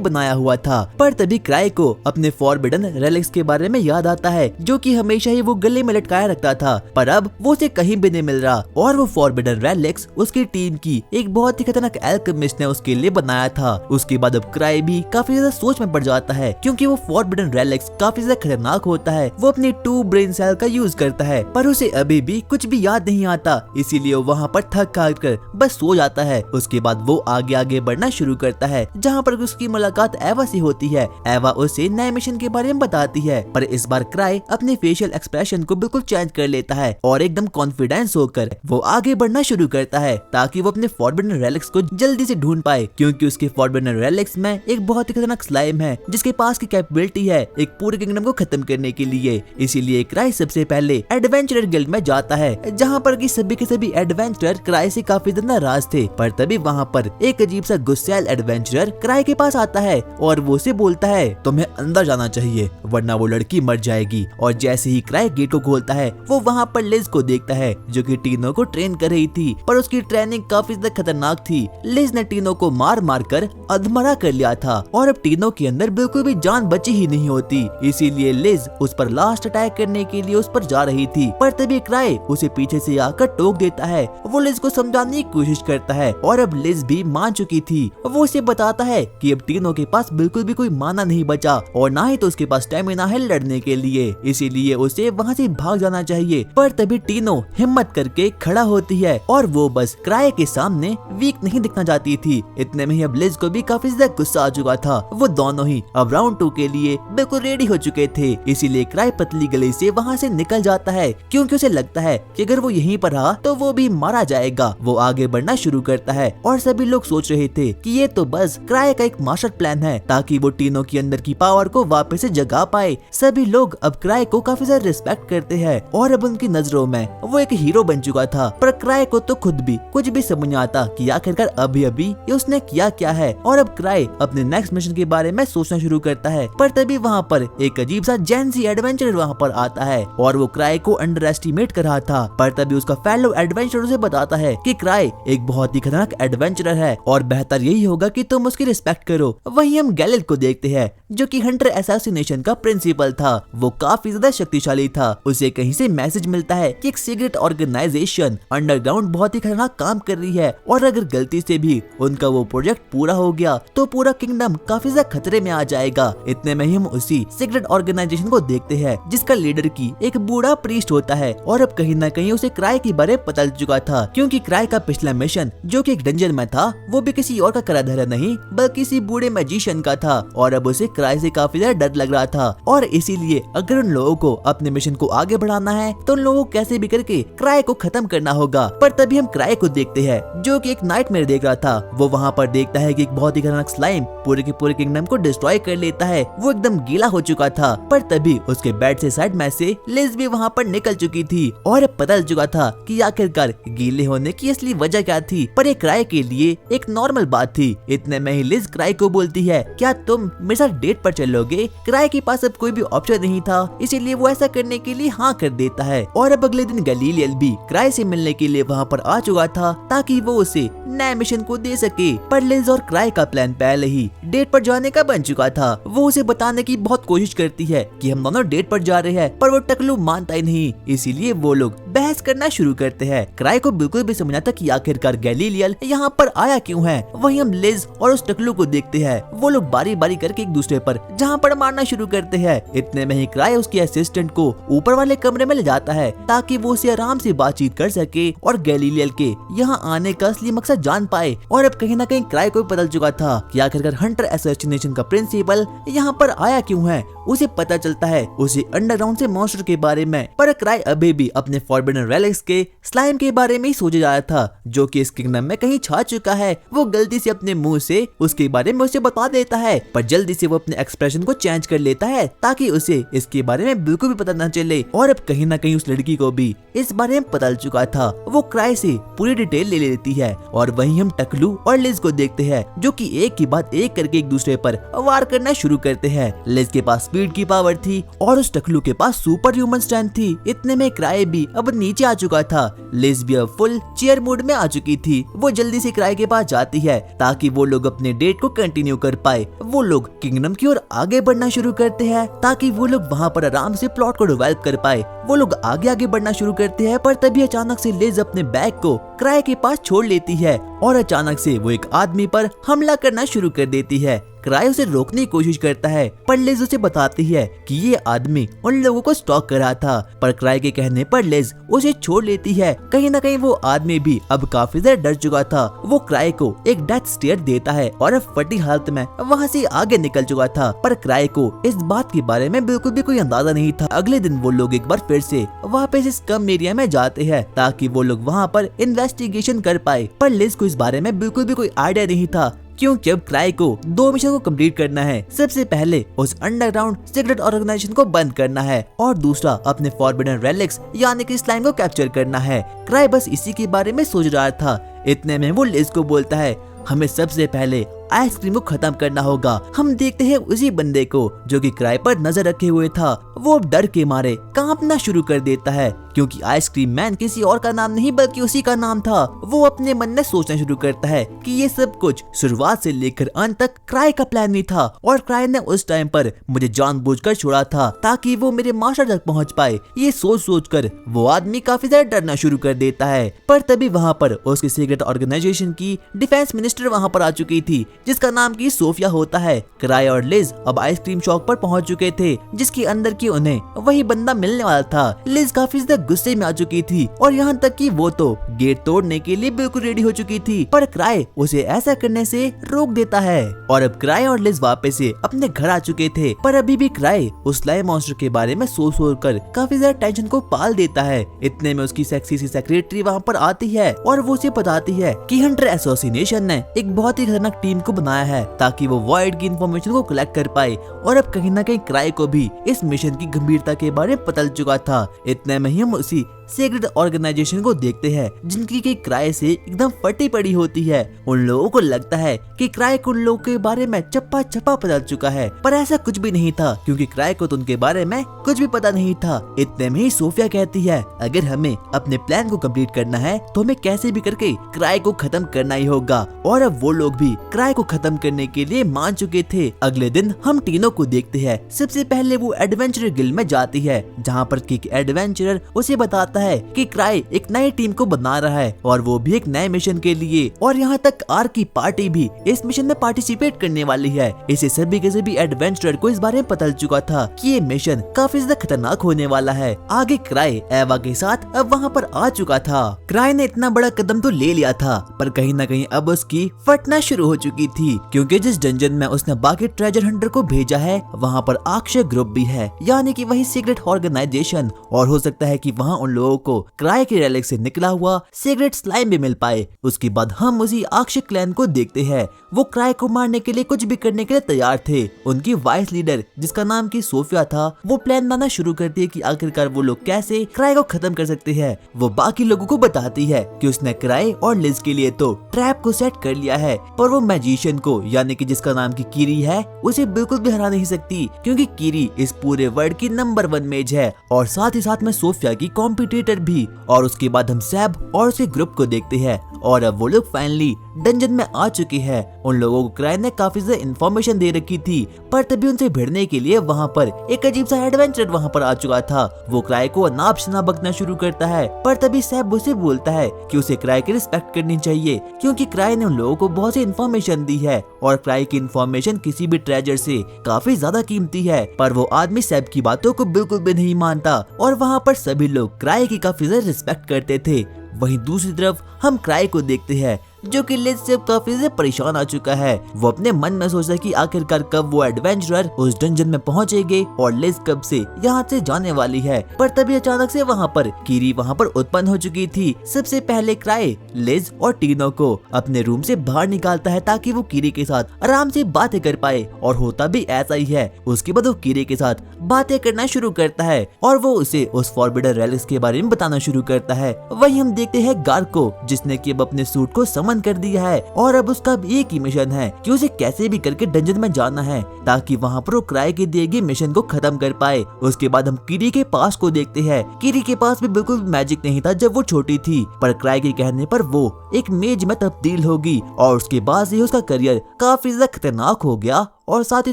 S1: बनाया हुआ था। पर तभी क्राई को अपने फॉरबिडन रेलिक्स के बारे में याद आता है, जो कि हमेशा ही वो गले में लटकाया रखता था, पर अब वो उसे कहीं भी नहीं मिल रहा। और वो फॉरबिडन रेलिक्स उसकी टीम की एक बहुत ही खतरनाक एल्केमिस्ट ने उसके लिए बनाया था। उसके बाद अब क्राई भी काफी ज्यादा सोच में पड़ जाता है, क्योंकि वो फॉरबिडन रेलिक्स काफी ज्यादा खतरनाक होता है। वो अपने 2 ब्रेन सेल का यूज करता है, पर उसे अभी भी कुछ भी याद नहीं आता, इसीलिए वो वहाँ पर थक हार कर बस सो जाता है। उसके बाद वो आगे आगे बढ़ना शुरू करता है, जहाँ पर उसकी मुलाकात एवा से होती है। एवा उसे नए मिशन के बारे में बताती है, पर इस बार क्राई अपने फेशियल एक्सप्रेशन को बिल्कुल चेंज कर लेता है और एकदम कॉन्फिडेंस होकर वो आगे बढ़ना शुरू करता है, ताकि वो अपने फॉरबिडन रेलिक्स को जल्दी से ढूंढ पाए, क्योंकि उसके फॉरबिडन रेलिक्स में एक बहुत ही खतरनाक स्लाइम है, जिसके पास की कैपेबिलिटी है एक पूरे किंगडम को खत्म करने के लिए। इसीलिए क्राई सबसे पहले एडवेंचरर गिल्ड में जाता है, जहाँ पर की सभी के सभी एडवेंचरर क्राई से काफी ज्यादा नाराज थे। पर तभी वहाँ पर एक अजीब सा गुस्सैल एडवेंचरर क्राई के पास आता है और वो उसे बोलता है, तुम्हें अंदर जाना चाहिए वरना वो लड़की मर जाएगी। और जैसे ही क्राई गेट को खोलता है, वो वहाँ पर लिज को देखता है, जो कि टीनो को ट्रेन कर रही थी, पर उसकी ट्रेनिंग काफी ज्यादा खतरनाक थी। लिज ने टीनो को मार मार कर अधमरा कर लिया था और अब टीनो के अंदर बिल्कुल भी जान बची ही नहीं होती। इसीलिए लिज उस पर लास्ट अटैक करने के लिए उस पर जा रही थी, पर तभी क्राई उसे पीछे से आकर टोक देता है। वो लिज को समझाने की कोशिश करता है और अब लिज भी मान चुकी थी। वो उसे बताता है कि अब टीनो के पास बिल्कुल भी कोई माना नहीं बचा और ना ही तो उसके पास स्टेमिना है लड़ने के लिए, इसीलिए उसे वहाँ से भाग जाना चाहिए। पर तभी टीनो हिम्मत करके खड़ा होती है और वो बस क्राई के सामने वीक नहीं दिखना चाहती थी। इतने में ही अब लिज को भी काफी ज्यादा गुस्सा आ चुका था। वो दोनों ही अब राउंड 2 के लिए बिल्कुल रेडी हो चुके थे, इसीलिए क्राई पतली गली से वहाँ से निकल जाता है, क्योंकि उसे लगता है कि अगर वो यहीं पर रहा तो वो भी मारा जाएगा। वो आगे बढ़ना शुरू करता है और सभी लोग सोच रहे थे कि ये तो बस क्राई का एक मास्टर प्लान है, ताकि वो टीनो के अंदर की पावर को वापस से जगा पाए। सभी लोग अब क्राई को काफी ज्यादा रिस्पेक्ट करते हैं और अब उनकी नजरों में वो एक हीरो बन चुका था। पर क्राई को तो खुद भी कुछ भी समझ नहीं आता कि आखिरकार अभी अभी ये उसने किया क्या है। और अब क्राई अपने नेक्स्ट मिशन के बारे में सोचना शुरू करता है, पर तभी वहाँ पर एक अजीब सा जेंसी एडवेंचरर वहाँ पर आता है और वो क्राई को अंडर एस्टिमेट कर रहा था। पर तभी उसका फेलो एडवेंचरर उसे बताता है कि क्राई एक बहुत ही खतरनाक एडवेंचरर है और बेहतर यही होगा कि तुम उसकी रिस्पेक्ट करो। वहीं हम गैलेट को देखते हैं, जो कि हंटर असैसिनेशन का प्रिंसिपल था। वो काफी ज्यादा शक्तिशाली था। उसे कहीं से मैसेज मिलता है कि एक सीक्रेट ऑर्गेनाइजेशन अंडरग्राउंड बहुत ही खतरनाक काम कर रही है और अगर गलती से भी उनका वो प्रोजेक्ट पूरा हो गया तो पूरा किंगडम काफी ज्यादा खतरे में आ जाएगा। इतने में ही हम उसी सीक्रेट ऑर्गेनाइजेशन को देखते हैं, जिसका लीडर की एक बूढ़ा प्रीस्ट होता है और अब कहीं ना कहीं उसे क्राई के बारे पता चल चुका था, क्योंकि क्राई का पिछला मिशन जो कि एक डंजन में था वो भी किसी और का करा धरा नहीं बल्कि किसी बूढ़े मैजिशियन का था। और अब उसे क्राई से काफी ज्यादा डर लग रहा था और इसीलिए अगर उन लोगों को अपने मिशन को आगे बढ़ाना है तो उन लोगों को कैसे भी करके क्राई को खत्म करना होगा। पर तभी हम क्राई को देखते हैं, जो कि एक नाइटमेयर देख रहा था। वो वहाँ पर देखता है कि एक बहुत ही खतरनाक स्लाइम पूरे के पूरे किंगडम को डिस्ट्रॉय कर लेता है। वो एकदम गीला हो चुका था, पर तभी उसके बेड से साइड में से लिज भी वहाँ पर निकल चुकी थी और पता चल चुका था कि आखिरकार गीले होने की असली वजह क्या थी। पर ये क्राई के लिए एक नॉर्मल बात थी। इतने में ही लिज क्राई को बोलती है, क्या तुम मेरे साथ डेट पर चलोगे? क्राई के पास अब कोई भी ऑप्शन नहीं था, इसीलिए वो ऐसा करने के लिए हाँ कर देता है। और अब अगले दिन गलीलियल भी क्राई से मिलने के लिए वहाँ पर आ चुका था, ताकि वो उसे नए मिशन को दे सके। पर लिज और क्राई का प्लान पहले ही डेट पर जाने का बन चुका था। वो उसे बताने की बहुत कोशिश करती है कि हम दोनों डेट पर जा रहे हैं, पर वो टकलू मानता ही नहीं। इसीलिए वो लोग बहस करना शुरू करते हैं। क्राई को बिल्कुल भी समझ आता कि आखिरकार गैलीलियल यहाँ पर आया क्यों है। वहीं हम लिज और उस टकलू को देखते हैं, वो लोग बारी बारी करके एक दूसरे पर जहाँ पर मारना शुरू करते हैं। इतने में ही क्राई उसके असिस्टेंट को ऊपर वाले कमरे में ले जाता है ताकि वो उसे आराम से बातचीत कर सके और गैलीलियल के यहाँ आने का असली मकसद जान पाए। और अब कहीं ना कहीं क्राई को पता चुका था कि आखिरकार हंटर असैसिनेशन का प्रिंसिपल यहाँ पर आया क्यों है। उसे पता चलता है उसे अंडरग्राउंड से मॉन्स्टर के बारे में, पर क्राई अभी भी अपने फॉरबिडन रेलिक्स के स्लाइम के बारे में ही सोचे जा रहा था जो कि इस किंगडम में कहीं छा चुका है। वो गलती से अपने मुंह से उसके बारे में उसे बता देता है, पर जल्दी से वो अपने एक्सप्रेशन को चेंज कर लेता है ताकि उसे इसके बारे में बिल्कुल भी पता न चले। और अब कहीं ना कहीं उस लड़की को भी इस बारे में पता चुका था। वो क्राई से पूरी डिटेल ले लेती है और वहीं हम टकलू और लिज को देखते हैं जो कि एक के बाद एक करके एक दूसरे पर वार करना शुरू करते हैं। लिज के पास स्पीड की पावर थी और उस टकलू के पास सुपर ह्यूमन स्ट्रेंथ थी। इतने में क्राई भी अब नीचे आ चुका था। लिज भी अब फुल चीयर मोड में आ चुकी थी। वो जल्दी से क्राई के पास जाती है ताकि वो लोग अपने डेट को कंटिन्यू कर पाए। वो लोग किंगडम की ओर आगे बढ़ना शुरू करते हैं ताकि वो लोग वहाँ पर आराम से प्लॉट को डेवलप कर पाए। वो लोग आगे आगे बढ़ना शुरू करते हैं, पर तभी अचानक से लिज अपने बैग को क्राई के पास छोड़ लेती है और अचानक से वो एक आदमी पर हमला करना शुरू कर देती है। क्राई उसे रोकने की कोशिश करता है, पर लिज उसे बताती है कि ये आदमी उन लोगों को स्टॉक कर रहा था, पर क्राई के कहने पर लिज उसे छोड़ लेती है। कहीं ना कहीं वो आदमी भी अब काफी ज्यादा डर चुका था। वो क्राई को एक डेथ स्टेयर देता है और अब फटी हालत में वहाँ से आगे निकल चुका था, पर क्राई को इस बात के बारे में बिल्कुल भी कोई अंदाजा नहीं था। अगले दिन वो लोग एक बार फिर से वापस इस कम एरिया में जाते हैं ताकि वो लोग वहाँ पर इन्वेस्टिगेशन कर पाए, पर लिज को इस बारे में बिल्कुल भी कोई आइडिया नहीं था क्योंकि अब क्राई को 2 मिशन को कंप्लीट करना है। सबसे पहले उस अंडरग्राउंड सीक्रेट ऑर्गेनाइजेशन को बंद करना है और दूसरा अपने फॉरबिडन रेलिक्स यानी कि स्लाइम को कैप्चर करना है। क्राई बस इसी के बारे में सोच रहा था। इतने में वो लिज को बोलता है, हमें सबसे पहले आइसक्रीम को खत्म करना होगा। हम देखते हैं उसी बंदे को जो कि क्राई पर नजर रखे हुए था। वो डर के मारे कांपना शुरू कर देता है क्योंकि आइसक्रीम मैन किसी और का नाम नहीं बल्कि उसी का नाम था। वो अपने मन में सोचना शुरू करता है कि ये सब कुछ शुरुआत से लेकर अंत तक क्राई का प्लान नहीं था और क्राई ने उस टाइम पर मुझे जानबूझकर छोड़ा था ताकि वो मेरे मास्टर तक पहुंच पाए। ये सोच कर वो आदमी काफी ज्यादा डरना शुरू कर देता है, पर तभी वहाँ पर उसके सीक्रेट ऑर्गेनाइजेशन की डिफेंस मिनिस्टर वहाँ पर आ चुकी थी जिसका नाम की सोफिया होता है। क्राई और लिज अब आइसक्रीम शॉप पर पहुंच चुके थे जिसके अंदर की उन्हें वही बंदा मिलने वाला था। लिज काफी ज्यादा गुस्से में आ चुकी थी और यहाँ तक कि वो तो गेट तोड़ने के लिए बिल्कुल रेडी हो चुकी थी, पर क्राई उसे ऐसा करने से रोक देता है। और अब क्राई और लिज वापस से अपने घर आ चुके थे, पर अभी भी क्राई उस स्लाइम मॉन्स्टर के बारे में सोच कर काफी ज्यादा टेंशन को पाल देता है। इतने में उसकी सेक्सी सी सेक्रेटरी वहाँ पर आती है और वो उसे बताती है कि हंटर एसोसिएशन ने एक बहुत ही खतरनाक टीम को बनाया है ताकि वो वॉइड की इंफॉर्मेशन को कलेक्ट कर पाए। और अब कहीं ना कहीं क्राई को भी इस मिशन की गंभीरता के बारे में पता चल चुका था। इतने में ही हम उसी सीक्रेट ऑर्गेनाइजेशन को देखते हैं जिनकी की क्राई से एकदम फटी पड़ी होती है। उन लोगों को लगता है कि क्राई को उन लोगों के बारे में चप्पा चप्पा पता चल चुका है, पर ऐसा कुछ भी नहीं था क्योंकि क्राई को तो उनके बारे में कुछ भी पता नहीं था। इतने में ही सोफिया कहती है, अगर हमें अपने प्लान को कंप्लीट करना है तो हमें कैसे भी करके क्राई को खत्म करना ही होगा। और अब वो लोग भी क्राई को खत्म करने के लिए मान चुके थे। अगले दिन हम टीनो को देखते हैं। सबसे पहले वो एडवेंचरर गिल्ड में जाती है जहाँ पर एक एडवेंचरर उसे बताता है कि क्राई एक नई टीम को बना रहा है और वो भी एक नए मिशन के लिए, और यहाँ तक आर की पार्टी भी इस मिशन में पार्टिसिपेट करने वाली है। इसे सभी के सभी एडवेंचरर को इस बारे में पता चल चुका था कि ये मिशन काफी ज्यादा खतरनाक होने वाला है। आगे क्राई एवा के साथ अब वहाँ पर आ चुका था। क्राई ने इतना बड़ा कदम तो ले लिया था, पर कहीं न कहीं अब उसकी फटना शुरू हो चुकी थी क्योंकि जिस डंजन में उसने बाकी ट्रेजर हंटर को भेजा है वहाँ पर अक्षय ग्रुप भी है, यानी कि वही सीक्रेट ऑर्गेनाइजेशन, और हो सकता है कि वहाँ उन लोगों को क्राई के रेलिक्स से निकला हुआ सीक्रेट स्लाइम भी मिल पाए। उसके बाद हम उसी अक्षय क्लैन को देखते हैं। वो क्राई को मारने के लिए कुछ भी करने के लिए तैयार थे। उनकी वाइस लीडर जिसका नाम की सोफिया था वो प्लान बनाना शुरू करती है कि आखिरकार वो लोग कैसे क्राई को खत्म कर सकते हैं। वो बाकी लोगों को बताती है कि उसने क्राई और लिज के लिए तो ट्रैप को सेट कर लिया है, पर वो मैजिशियन को यानी कि जिसका नाम की कीरी है उसे बिल्कुल भी हरा नहीं सकती क्योंकि कीरी इस पूरे वर्ल्ड की नंबर 1 मेज है और साथ ही साथ में सोफिया की कॉम्पिटिटर भी। और उसके बाद हम सैब और उसके ग्रुप को देखते हैं और अब वो लोग फाइनली डंजन में आ चुकी है। उन लोगों को क्राई ने काफी ज्यादा इन्फॉर्मेशन दे रखी थी, पर तभी उनसे भिड़ने के लिए वहाँ पर एक अजीब सा एडवेंचर वहाँ पर आ चुका था। वो क्राई को अनाप शनाप बकना शुरू करता है, पर तभी सैब उसे बोलता है कि उसे क्राई की रिस्पेक्ट करनी चाहिए, क्योंकि क्राई ने उन लोगों को बहुत सी इन्फॉर्मेशन दी है और क्राई की इन्फॉर्मेशन किसी भी ट्रेजर से काफी ज्यादा कीमती है। पर वो आदमी सैब की बातों को बिल्कुल भी नहीं मानता और वहाँ पर सभी लोग क्राई की काफी ज्यादा रिस्पेक्ट करते थे। वहीं दूसरी तरफ हम क्राई को देखते हैं जो कि लिज से काफी से परेशान आ चुका है। वो अपने मन में सोचता है कि आखिरकार कब वो एडवेंचरर उस डंजन में पहुंचेंगे और लिज कब से यहाँ से जाने वाली है। पर तभी अचानक से वहाँ पर कीरी वहाँ पर उत्पन्न हो चुकी थी। सबसे पहले क्राई लिज और टीनो को अपने रूम से बाहर निकालता है ताकि वो कीरी के साथ आराम से बातें कर पाए, और होता भी ऐसा ही है। उसके बाद वो कीरी के साथ बातें करना शुरू करता है और वो उसे उस फॉरबिडन रेलिक्स के बारे में बताना शुरू करता है। वही हम देखते हैं गार्क को, जिसने कि अब अपने सूट को समन कर दिया है और अब उसका एक ही मिशन है कि उसे कैसे भी करके डंजन में जाना है ताकि वहाँ पर वो क्राई के दिए गए मिशन को खत्म कर पाए। उसके बाद हम कीरी के पास को देखते हैं। कीरी के पास भी बिल्कुल मैजिक नहीं था जब वो छोटी थी, पर क्राई के कहने पर वो एक मेज में तब्दील होगी और उसके बाद से उसका करियर काफी ज्यादा खतरनाक हो गया और साथ ही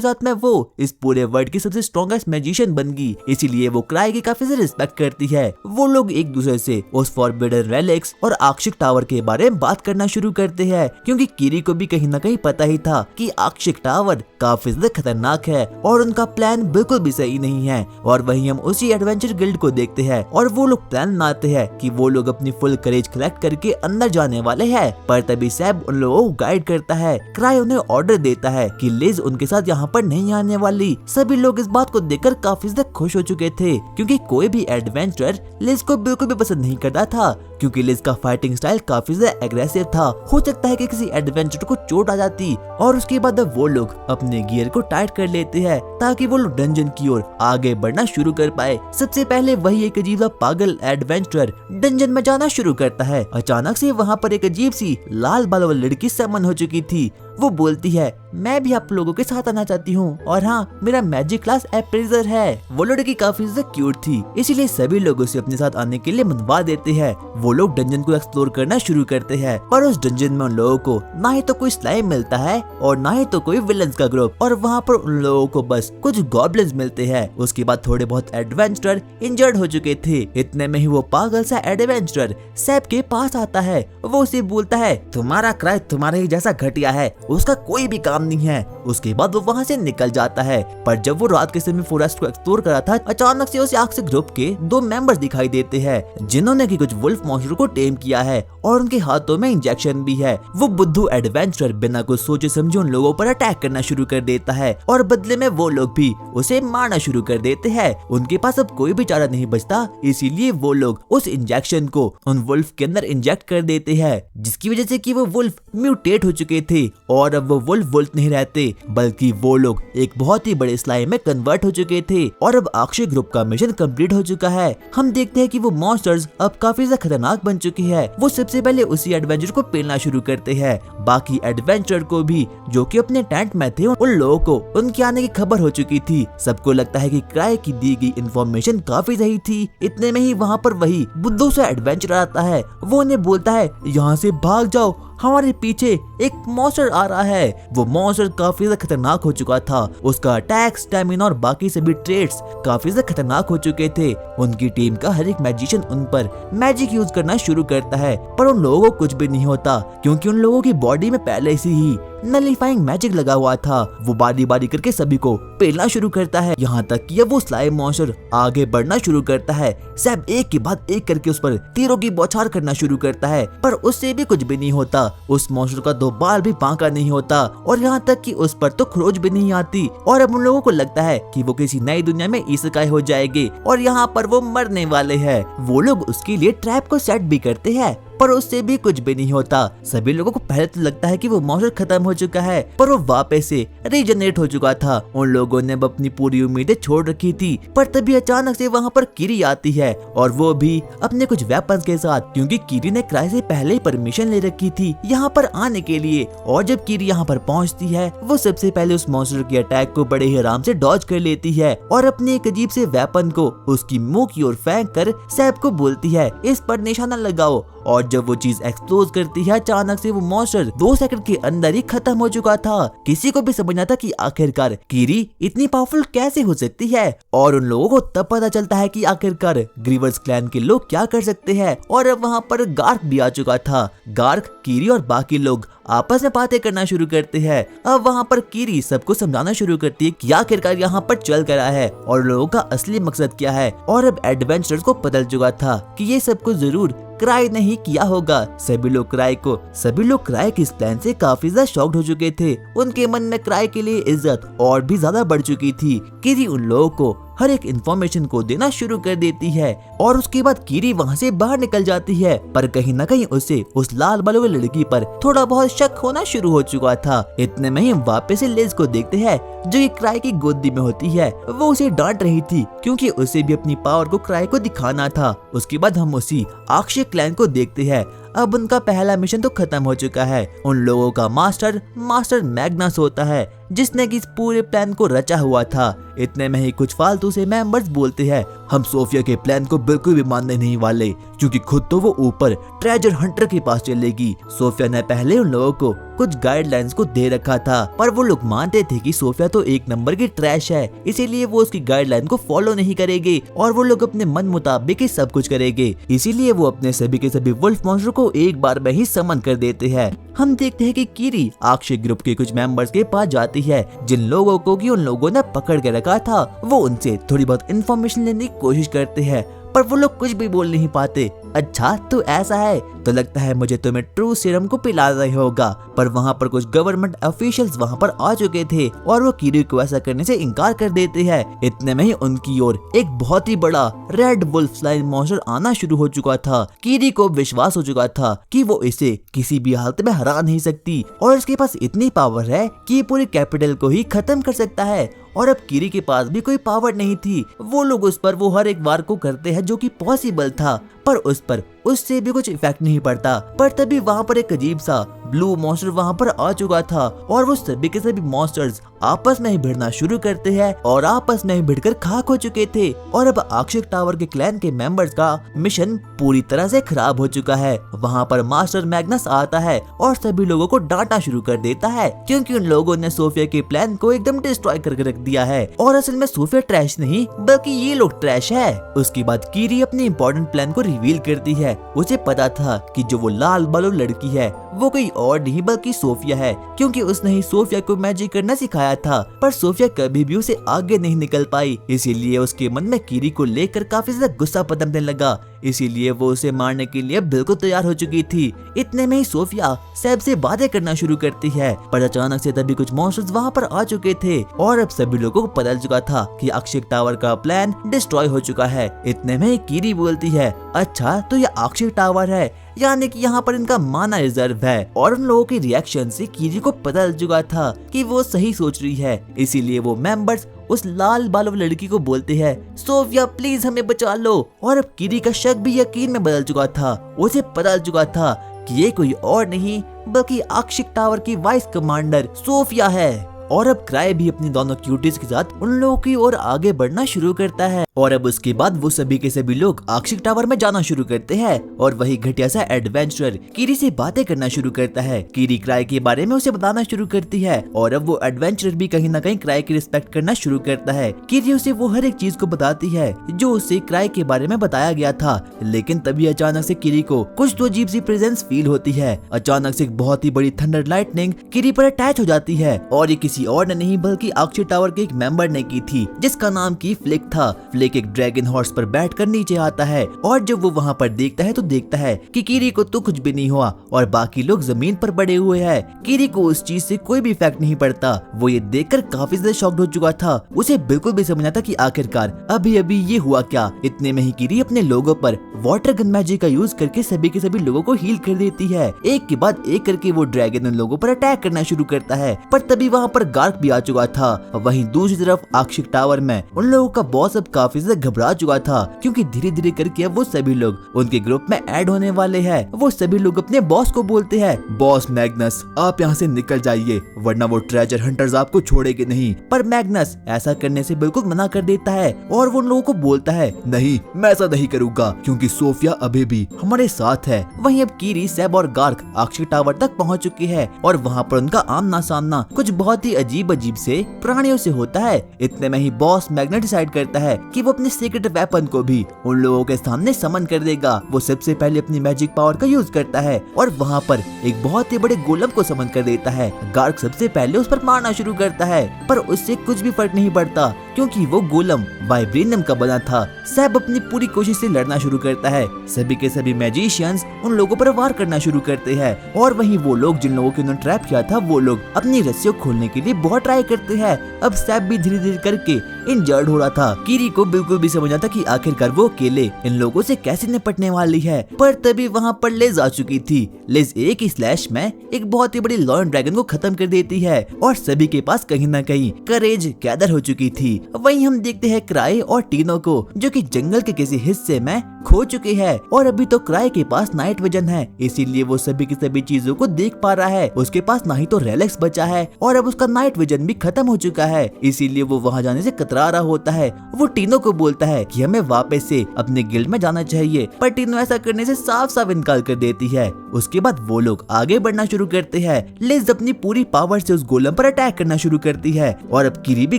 S1: साथ में वो इस पूरे वर्ल्ड की सबसे स्ट्रॉन्गेस्ट मैजिशियन बन गई। इसीलिए वो क्राई की काफी ज्यादा रिस्पेक्ट करती है। वो लोग एक दूसरे से उस फॉरबिडन रेलिक्स और आक्षिक टावर के बारे में बात करना शुरू करते हैं, क्योंकि कीरी को भी कहीं ना कहीं पता ही था कि आक्षिक टावर काफी ज्यादा खतरनाक है और उनका प्लान बिल्कुल भी सही नहीं है। और वहीं हम उसी एडवेंचर गिल्ड को देखते हैं और वो लोग प्लान बनाते हैं कि वो लोग अपनी फुल करेज कलेक्ट करके अंदर जाने वाले हैं। पर तभी सैब उन लोगों को गाइड करता है। क्राई उन्हें ऑर्डर देता है कि लिज उनके साथ यहाँ पर नहीं आने वाली। सभी लोग इस बात को देखकर काफी ज्यादा खुश हो चुके थे, क्योंकि कोई भी एडवेंचरर लिज को बिल्कुल भी पसंद नहीं करता था, क्योंकि लिज का फाइटिंग स्टाइल काफी ज्यादा एग्रेसिव था। हो सकता है कि किसी एडवेंचरर को चोट आ जाती और उसके बाद अब वो लोग अपने गियर को टाइट कर लेते हैं ताकि वो लोग डंजन की ओर आगे बढ़ना शुरू कर पाए। सबसे पहले वही एक अजीब सा पागल एडवेंचरर डंजन में जाना शुरू करता है। अचानक से वहाँ पर एक अजीब सी लाल बाल वाली लड़की समन हो चुकी थी। वो बोलती है, मैं भी आप लोगों के साथ आना चाहती हूँ और हाँ, मेरा मैजिक क्लास अप्रेजर है। वो लड़की काफी ज्यादा क्यूट थी, इसीलिए सभी लोग उसे अपने साथ आने के लिए मनवा देते हैं। वो लोग डंजन को एक्सप्लोर करना शुरू करते हैं, पर उस डंजन में उन लोगों को ना ही तो कोई स्लाइम मिलता है और ना ही तो कोई विलन्स का ग्रुप, और वहाँ पर उन लोगों को बस कुछ गॉब्लिन्स मिलते हैं। उसके बाद थोड़े बहुत एडवेंचरर इंजर्ड हो चुके थे। इतने में ही वो पागल सा एडवेंचरर सैब के पास आता है। वो उसे बोलता है, तुम्हारा क्राई तुम्हारे ही जैसा घटिया है, उसका कोई भी काम नहीं है। उसके बाद वो वहाँ से निकल जाता है। पर जब वो रात के समय फॉरेस्ट को एक्सप्लोर कर रहा था, अचानक से उसे आक्सिक ग्रुप के 2 मेंबर्स दिखाई देते हैं, जिन्होंने की कुछ वुल्फ मॉन्स्टर को टेम किया है और उनके हाथों में इंजेक्शन भी है। वो बुद्धू एडवेंचरर बिना कुछ सोचे समझे उन लोगों पर अटैक करना शुरू कर देता है और बदले में वो लोग भी उसे मारना शुरू कर देते हैं। उनके पास अब कोई भी चारा नहीं बचता, इसीलिए वो लोग उस इंजेक्शन को उन वुल्फ के अंदर इंजेक्ट कर देते हैं, जिसकी वजह से कि वो वुल्फ म्यूटेट हो चुके थे और अब वो वुल्फ नहीं रहते, बल्कि वो लोग एक बहुत ही बड़े स्लाइम में कन्वर्ट हो चुके थे। और अब अक्षय ग्रुप का मिशन कंप्लीट हो चुका है। हम देखते हैं कि वो मॉन्स्टर्स अब काफी ज्यादा खतरनाक बन चुके हैं। वो सबसे पहले उसी एडवेंचर को पेलना शुरू करते हैं। बाकी एडवेंचर को भी, जो कि अपने टेंट में थे, उन लोगों को उनके आने की खबर हो चुकी थी। सबको लगता है कि क्राई की दी गई इन्फॉर्मेशन काफी सही थी। इतने में ही वहाँ पर वही बुद्धू सा एडवेंचर आता है। वो उन्हें बोलता है, यहाँ से भाग जाओ, हमारे पीछे एक मॉन्स्टर आ रहा है। वो मॉन्स्टर काफी ज्यादा खतरनाक हो चुका था। उसका अटैक, स्टैमिना और बाकी सभी ट्रेड्स काफी ज्यादा खतरनाक हो चुके थे। उनकी टीम का हर एक मैजिशियन उन पर मैजिक यूज करना शुरू करता है, पर उन लोगों को कुछ भी नहीं होता, क्योंकि उन लोगों की बॉडी में पहले से ही नलीफाइंग मैजिक लगा हुआ था। वो बारी बारी करके सभी को पेलना शुरू करता है, यहाँ तक कि अब वो स्लाइम मॉन्स्टर आगे बढ़ना शुरू करता है। सैब एक के बाद एक करके उस पर तीरों की बौछार करना शुरू करता है, पर उससे भी कुछ भी नहीं होता। उस मॉन्स्टर का 2 बाल भी बांका नहीं होता और यहाँ तक कि उस पर तो खरोच भी नहीं आती। और अब उन लोगों को लगता है कि वो किसी नई दुनिया में इसेकाई हो जाएंगे और यहाँ पर वो मरने वाले हैं। वो लोग उसके लिए ट्रैप को सेट भी करते हैं, पर उससे भी कुछ भी नहीं होता। सभी लोगों को पहले तो लगता है कि वो मॉन्स्टर खत्म हो चुका है, पर वो वापस से रीजनरेट हो चुका था। उन लोगों ने अपनी पूरी उम्मीदें छोड़ रखी थी, पर तभी अचानक से वहाँ पर कीरी आती है और वो भी अपने कुछ वेपन्स के साथ, क्योंकि कीरी ने क्राई से पहले ही परमिशन ले रखी थी यहाँ पर आने के लिए। और जब कीरी यहाँ पर पहुँचती है, वो सबसे पहले उस मॉन्स्टर के अटैक को बड़े ही आराम से डॉज कर लेती है और अपने एक अजीब से वेपन को उसकी मुंह की ओर फेंक कर सैब को बोलती है, इस पर निशाना लगाओ। और जब वो चीज एक्सप्लोज करती है अचानक से वो मॉन्स्टर 2 सेकंड के अंदर ही खत्म हो चुका था। किसी को भी समझना था कि आखिरकार कीरी इतनी पावरफुल कैसे हो सकती है, और उन लोगों को तब पता चलता है कि आखिरकार ग्रीवर्स क्लैन के लोग क्या कर सकते हैं। और अब वहाँ पर गार्क भी आ चुका था। गार्क, कीरी और बाकी लोग आपस में बातें करना शुरू करते हैं। अब वहाँ पर कीरी सबको समझाना शुरू करती है कि आखिरकार यहाँ पर चल कर रहा है और लोगों का असली मकसद क्या है। और अब एडवेंचरर्स को पता चुका था कि ये सब कुछ जरूर क्राई नहीं किया होगा। सभी लोग क्राई के इस प्लान से काफी ज्यादा शॉक्ड हो चुके थे। उनके मन में क्राई के लिए इज्जत और भी ज्यादा बढ़ चुकी थी। कीरी उन लोगों को हर एक इन्फॉर्मेशन को देना शुरू कर देती है और उसके बाद कीरी वहाँ से बाहर निकल जाती है। पर कहीं न कहीं उसे उस लाल बालों वाली लड़की पर थोड़ा बहुत शक होना शुरू हो चुका था। इतने में ही वापस से लिज को देखते हैं जो कि क्राई की गोदी में होती है। वो उसे डांट रही थी क्योंकि उसे भी अपनी पावर को क्राई को दिखाना था। उसके बाद हम उसी अक्षय क्लैन को देखते हैं। अब उनका पहला मिशन तो खत्म हो चुका है। उन लोगों का मास्टर मैग्नस होता है जिसने कि इस पूरे प्लान को रचा हुआ था। इतने में ही कुछ फालतू से मेंबर्स बोलते हैं, हम सोफिया के प्लान को बिल्कुल भी मानने नहीं वाले, क्योंकि खुद तो वो ऊपर ट्रेजर हंटर के पास चलेगी। सोफिया ने पहले उन लोगों को कुछ गाइडलाइंस को दे रखा था, पर वो लोग मानते थे कि सोफिया तो एक नंबर की ट्रैश है, इसीलिए वो उसकी गाइडलाइन को फॉलो नहीं करेंगे और वो लोग अपने मन मुताबिक ही सब कुछ करेंगे। इसीलिए वो अपने सभी के सभी वुल्फ मॉन्स्टर को एक बार में ही समन कर देते हैं। हम देखते हैं कि कीरी अक्षय ग्रुप के कुछ मेंबर्स के पास जाती है जिन लोगों को कि उन लोगों ने पकड़ के रखा था। वो उनसे थोड़ी बहुत इन्फॉर्मेशन लेने की कोशिश करते हैं पर वो लोग कुछ भी बोल नहीं पाते। अच्छा तो ऐसा है, तो लगता है मुझे तुम्हें ट्रू सीरम को पिला रही होगा। पर वहाँ पर कुछ गवर्नमेंट ऑफिशियल्स वहाँ पर आ चुके थे और वो कीरी को ऐसा करने से इनकार कर देते हैं। इतने में ही उनकी ओर एक बहुत ही बड़ा रेड वुल्फ स्लाइम मॉन्स्टर आना शुरू हो चुका था। कीरी को विश्वास हो चुका था कि वो इसे किसी भी हालत में हरा नहीं सकती और इसके पास इतनी पावर है कि पूरी कैपिटल को ही खत्म कर सकता है। और अब कीरी के पास भी कोई पावर नहीं थी। वो लोग उस पर वो हर एक वार को करते हैं जो कि पॉसिबल था, पर उस पर उससे भी कुछ इफेक्ट नहीं पड़ता। पर तभी वहाँ पर एक अजीब सा ब्लू मॉन्स्टर वहाँ पर आ चुका था और वो सभी के सभी मॉन्स्टर्स आपस में ही भिड़ना शुरू करते हैं और आपस में ही भिड़कर खाक हो चुके थे। और अब अक्षय टावर के क्लैन के मेंबर्स का मिशन पूरी तरह से खराब हो चुका है। वहाँ पर मास्टर मैग्नस आता है और सभी लोगों को डांटना शुरू कर देता है क्योंकि उन लोगों ने सोफिया के प्लान को एकदम डिस्ट्रॉय करके रख दिया है और असल में सोफिया ट्रैश नहीं बल्कि ये लोग ट्रैश है। उसके बाद कीरी अपने इंपॉर्टेंट प्लान को रिवील करती है। उसे पता था कि जो वो लाल बालों लड़की है वो कोई और नहीं बल्कि सोफिया है, क्योंकि उसने ही सोफिया को मैजिक करना सिखाया था। पर सोफिया कभी भी उसे आगे नहीं निकल पाई, इसीलिए उसके मन में कीरी को लेकर काफी ज्यादा गुस्सा पनपने लगा। इसीलिए वो उसे मारने के लिए बिल्कुल तैयार हो चुकी थी। इतने में ही सोफिया सैब से बातें करना शुरू करती है, पर अचानक से तभी कुछ मॉन्स्टर्स वहाँ पर आ चुके थे और अब सभी लोगों को पता चल चुका था कि अक्षय टावर का प्लान डिस्ट्रॉय हो चुका है। इतने में ही कीरी बोलती है, अच्छा तो ये अक्षय टावर है, यानी कि यहाँ पर इनका माना रिजर्व है। और उन लोगों के रिएक्शन से कीरी को पता चल चुका था कि वो सही सोच रही है, इसीलिए वो मेंबर्स उस लाल बालों वाली लड़की को बोलते हैं, सोफिया प्लीज हमें बचा लो। और अब कीरी का शक भी यकीन में बदल चुका था। उसे पता चल चुका था कि ये कोई और नहीं बल्कि अक्षय टावर की वाइस कमांडर सोफिया है। और अब क्राई भी अपनी दोनों क्यूटीज के साथ उन लोगों की ओर आगे बढ़ना शुरू करता है। और अब उसके बाद वो सभी के सभी लोग अक्षय टावर में जाना शुरू करते हैं और वही घटिया सा एडवेंचरर कीरी से बातें करना शुरू करता है। कीरी क्राई के बारे में उसे बताना शुरू करती है और अब वो एडवेंचरर भी कहीं ना कहीं क्राई की रिस्पेक्ट करना शुरू करता है। कीरी उसे वो हर एक चीज को बताती है जो उसे क्राई के बारे में बताया गया था, लेकिन तभी अचानक से कीरी को कुछ तो अजीब सी प्रेजेंस फील होती है। अचानक से एक बहुत ही बड़ी थंडर लाइटनिंग कीरी पर अटैच हो जाती है और ये किसी और ने नहीं बल्कि अक्षय टावर के एक मेंबर ने की थी जिसका नाम की फ्लिक था। फ्लिक एक ड्रैगन हॉर्स पर बैठकर नीचे आता है और जब वो वहाँ पर देखता है तो देखता है कि कीरी को तो कुछ भी नहीं हुआ और बाकी लोग जमीन पर पड़े हुए हैं। कीरी को उस चीज से कोई भी इफेक्ट नहीं पड़ता। वो ये देखकर काफी ज्यादा शॉक्ड हो चुका था। उसे बिल्कुल भी समझना था कि आखिरकार अभी अभी ये हुआ क्या। इतने में ही कीरी अपने लोगों पर वाटर गन मैजिक का यूज करके सभी के सभी लोगों को हील कर देती है। एक के बाद एक करके वो ड्रैगन उन लोगों पर अटैक करना शुरू करता है, पर तभी वहाँ पर गार्क भी आ चुका था। वहीं दूसरी तरफ अक्षय टावर में उन लोगों का बॉस अब काफी काफी ज्यादा घबरा चुका था, क्योंकि धीरे धीरे करके अब वो सभी लोग उनके ग्रुप में ऐड होने वाले हैं। वो सभी लोग अपने बॉस को बोलते हैं,
S2: बॉस मैग्नस, आप यहाँ से निकल जाइए, वरना वो ट्रेजर हंटर्स आपको छोड़ेंगे नहीं।
S1: पर मैग्नस ऐसा करने से बिल्कुल मना कर देता है और वो उन लोगों को बोलता है,
S2: नहीं, मैं ऐसा नहीं करूँगा, क्योंकि सोफिया अभी भी हमारे साथ है।
S1: वहीं अब कीरी, सेब और गार्क अक्षय टावर तक पहुंच चुके हैं और वहां पर उनका आमना सामना कुछ बहुत ही अजीब अजीब से प्राणियों से होता है। इतने में ही बॉस मैग्ना डिसाइड करता है कि वो अपने सीक्रेट वेपन को भी उन लोगों के सामने समन कर देगा। वो सबसे पहले अपनी मैजिक पावर का यूज करता है और वहाँ पर एक बहुत ही बड़े गोलम को समन कर देता है। गार्क सबसे पहले उस पर मारना शुरू करता है, पर उससे कुछ भी फर्क नहीं पड़ता, क्योंकि वो गोलम वाइब्रेनियम का बना था। सैब अपनी पूरी कोशिश से लड़ना शुरू करता है। सभी के सभी मैजिशियंस उन लोगों पर वार करना शुरू करते हैं और वहीं वो लोग जिन लोगों के उन्होंने ट्रैप किया था, वो लोग अपनी रस्सियों खोलने के लिए बहुत ट्राई करते हैं। अब सैब भी धीरे धीरे करके इंजर्ड हो रहा था। कीरी को बिल्कुल भी समझ आता कि आखिरकार वो अकेले इन लोगों से कैसे निपटने वाली है, पर तभी वहाँ पर लिज आ चुकी थी। लिज एक ही स्लैश में एक बहुत ही बड़ी लॉयन ड्रैगन को खत्म कर देती है और सभी के पास कहीं न कहीं करेज गैदर हो चुकी थी। वहीं हम देखते हैं क्राई और टीनो को, जो कि जंगल के किसी हिस्से में खो चुके हैं और अभी तो क्राई के पास नाइट विजन है, इसीलिए वो सभी की सभी चीजों को देख पा रहा है। उसके पास ना ही तो रेलेक्स बचा है और अब उसका नाइट विजन भी खत्म हो चुका है, इसीलिए वो वहाँ जाने से कतरा रहा होता है। वो टीनो को बोलता है कि हमें वापस से अपने गिल्ड में जाना चाहिए, पर टीनो ऐसा करने से साफ साफ इनकार कर देती है। उसके बाद वो लोग आगे बढ़ना शुरू करते हैं। लिज अपनी पूरी पावर से उस गोलम पर अटैक करना शुरू करती है और अब कीरी भी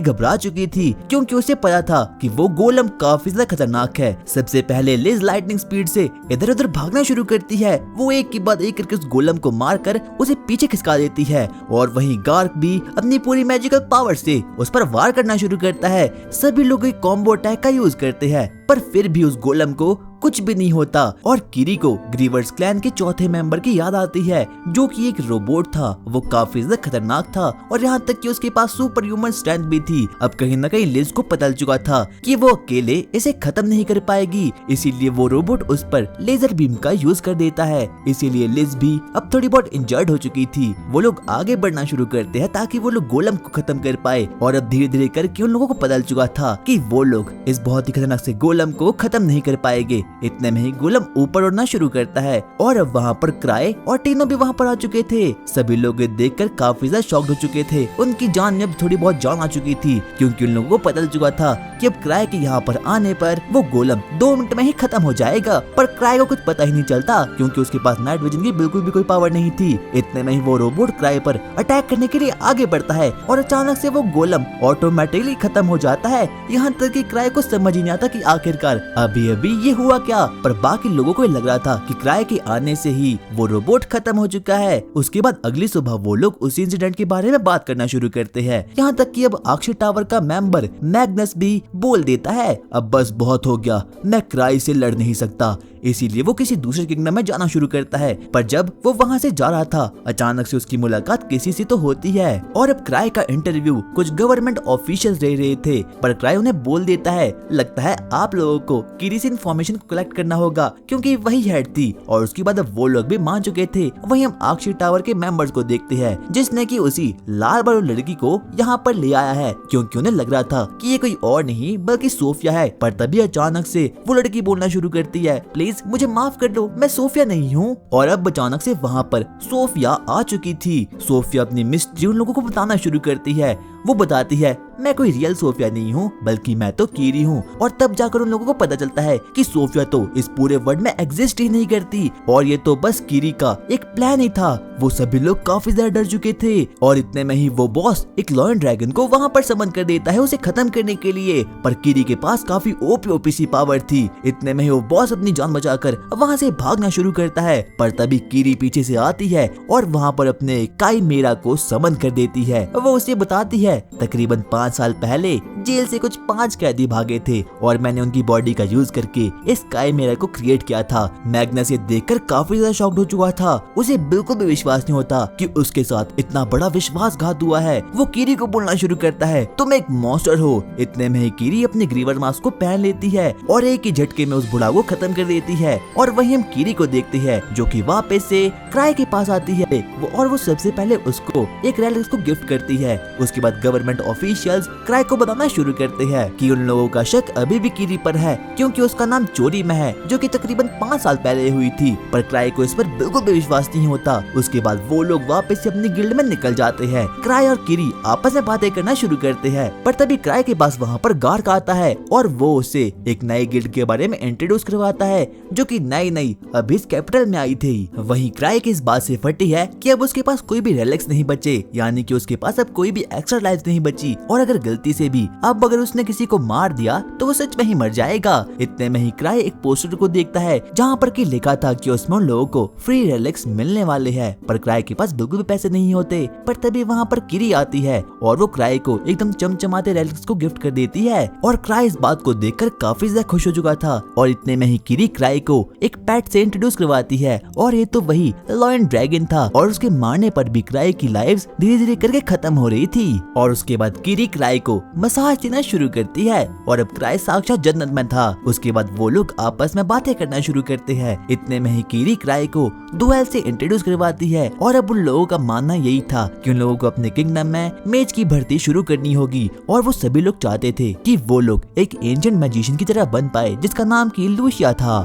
S1: घबरा चुकी थी, क्योंकि उसे पता था कि वो गोलम काफी ज्यादा खतरनाक है। सबसे पहले लिज लाइटनिंग स्पीड से इधर उधर भागना शुरू करती है। वो एक के बाद एक करके उस गोलम को मारकर उसे पीछे खिसका देती है और वहीं गार्क भी अपनी पूरी मैजिकल पावर से उस पर वार करना शुरू करता है। सभी लोग एक कॉम्बो अटैक का यूज करते हैं, पर फिर भी उस गोलम को कुछ भी नहीं होता और कीरी को ग्रीवर्स क्लैन के चौथे मेंबर की याद आती है, जो कि एक रोबोट था। वो काफी ज्यादा खतरनाक था और यहाँ तक कि उसके पास सुपर ह्यूमन स्ट्रेंथ भी थी। अब कहीं न कहीं लिज को पता चुका था कि वो अकेले इसे खत्म नहीं कर पाएगी, इसीलिए वो रोबोट उस पर लेजर बीम का यूज कर देता है। इसीलिए लिज भी अब थोड़ी बहुत इंजर्ड हो चुकी थी। वो लोग आगे बढ़ना शुरू करते हैं ताकि वो लोग गोलम को खत्म कर पाए और अब धीरे धीरे करके उन लोगों को पता चुका था कि वो लोग इस बहुत ही खतरनाक से गोलम को खत्म नहीं कर पाएंगे। इतने में ही गोलम ऊपर उड़ना शुरू करता है और अब वहाँ पर क्राई और टीनो भी वहाँ पर आ चुके थे। सभी लोग देखकर काफी ज्यादा शॉक्ड हो चुके थे। उनकी जान में अब थोड़ी बहुत जान आ चुकी थी, क्योंकि उन लोगों को पता चल चुका था कि अब क्राई के यहाँ पर आने पर वो गोलम 2 मिनट में ही खत्म हो जाएगा। पर क्राई को कुछ पता ही नहीं चलता, क्योंकि उसके पास नाइट विजन की बिल्कुल भी कोई पावर नहीं थी। इतने में ही वो रोबोट क्राई पर अटैक करने के लिए आगे बढ़ता है और अचानक से वो गोलम ऑटोमेटिकली खत्म हो जाता है। यहाँ तक कि क्राई को समझ ही नहीं आता कि आखिरकार अभी अभी ये हुआ क्या, पर बाकी लोगों को लग रहा था कि क्राई के आने से ही वो रोबोट खत्म हो चुका है। उसके बाद अगली सुबह वो लोग उस इंसिडेंट के बारे में बात करना शुरू करते हैं। यहाँ तक कि अब अक्षय टावर का मेंबर मैग्नस भी बोल देता है, अब बस बहुत हो गया, मैं क्राई से लड़ नहीं सकता। इसीलिए वो किसी दूसरे किंगडम में जाना शुरू करता है। पर जब वो वहाँ से जा रहा था, अचानक से उसकी मुलाकात किसी से तो होती है और अब क्राई का इंटरव्यू कुछ गवर्नमेंट ऑफिशियल्स ले रहे थे, पर क्राई उन्हें बोल देता है, लगता है आप लोगों को कीरी से इन्फॉर्मेशन कलेक्ट करना होगा, क्योंकि वही हेड थी। और उसके बाद अब वो लोग भी मान चुके थे। वहीं हम अक्षय टावर के मेंबर्स को देखते हैं, जिसने की उसी लाल बाल लड़की को यहाँ पर ले आया है, क्योंकि उन्हें लग रहा था कि ये कोई और नहीं बल्कि सोफिया है। पर तभी अचानक से वो लड़की बोलना शुरू करती है, प्लीज मुझे माफ कर दो, मैं सोफिया नहीं हूँ। और अब अचानक से वहाँ पर सोफिया आ चुकी थी। सोफिया अपनी मिस्ट्री उन लोगों को बताना शुरू करती है। वो बताती है, मैं कोई रियल सोफिया नहीं हूँ, बल्कि मैं तो कीरी हूँ। और तब जाकर उन लोगों को पता चलता है कि सोफिया तो इस पूरे वर्ल्ड में एग्जिस्ट ही नहीं करती और ये तो बस कीरी का एक प्लान ही था। वो सभी लोग काफी ज्यादा डर चुके थे और इतने में ही वो बॉस एक लॉयन ड्रैगन को वहाँ पर समन कर देता है उसे खत्म करने के लिए। पर कीरी के पास काफी ओपी सी पावर थी। इतने में ही वो बॉस अपनी जान बचाकर वहाँ से भागना शुरू करता है, पर तभी कीरी पीछे से आती है और वहाँ पर अपने काईमेरा को समन कर देती है। वो उसे बताती है, तकरीबन 5 साल पहले जेल से कुछ 5 कैदी भागे थे और मैंने उनकी बॉडी का यूज करके इस काईमेरा को क्रिएट किया था। मैग्नस ये देखकर काफी ज्यादा शॉक्ड हो चुका था। उसे बिल्कुल भी विश्वास नहीं होता कि उसके साथ इतना बड़ा विश्वासघात हुआ है। वो कीरी को बोलना शुरू करता है, तुम एक मॉन्स्टर हो। इतने में ही कीरी अपने ग्रीवर मास्क को पहन लेती है और एक ही झटके में उस बुढ़ा को खत्म कर देती है। और वहीं हम कीरी को देखते हैं, जो कि वापस से क्राई के पास आती है और वो सबसे पहले उसको एक रेलिक्स को गिफ्ट करती है। उसके बाद गवर्नमेंट ऑफिशियल्स क्राई को बताना शुरू करते हैं कि उन लोगों का शक अभी भी किरी पर है, क्योंकि उसका नाम चोरी में है, जो कि तकरीबन 5 साल पहले हुई थी। पर क्राई को इस पर बिल्कुल भी विश्वास नहीं होता। उसके बाद वो लोग वापस से अपनी गिल्ड में निकल जाते हैं। क्राई और किरी आपस में बातें करना शुरू करते हैं, पर तभी क्राई के पास वहाँ पर गार्क आता है और वो उसे एक नई गिल्ड के बारे में इंट्रोड्यूस करवाता है, जो कि नई अभी इस कैपिटल में आई थी। वहीं क्राई की इस बात से फटी है कि अब उसके पास कोई भी रिलिक्स नहीं बचे, यानी कि उसके पास अब कोई भी एक्स्ट्रा लाइफ नहीं बची, और अगर गलती से भी अब अगर उसने किसी को मार दिया तो वो सच में ही मर जाएगा। इतने में ही क्राई एक पोस्टर को देखता है जहाँ पर कि लिखा था कि उसमें उन लोगों को फ्री रिलिक्स मिलने वाले हैं, पर क्राई के पास बिल्कुल भी पैसे नहीं होते। पर तभी वहाँ पर किरी आती है और वो क्राई को एकदम चमचमाते रिलिक्स को गिफ्ट कर देती है, और क्राई इस बात को देखकर काफी ज्यादा खुश हो चुका था। और इतने में ही किरी क्राई को एक पेट से इंट्रोड्यूस करवाती है, और ये तो वही लॉयन ड्रैगन था, और उसके मारने पर भी क्राई की लाइव्स धीरे धीरे करके खत्म हो रही थी। और उसके बाद किरी क्राई को मसाज देना शुरू करती है, और अब क्राई साक्षात जन्नत में था। उसके बाद वो लोग आपस में बातें करना शुरू करते हैं। इतने में ही किरी क्राई को डुएल से इंट्रोड्यूस करवाती है, और अब उन लोगों का मानना यही था कि उन लोगों को अपने किंगडम में मेज की भर्ती शुरू करनी होगी, और वो सभी लोग चाहते थे कि वो लोग एक एंशिएंट मैजिशियन की तरह बन पाए, जिसका नाम की लूशिया था।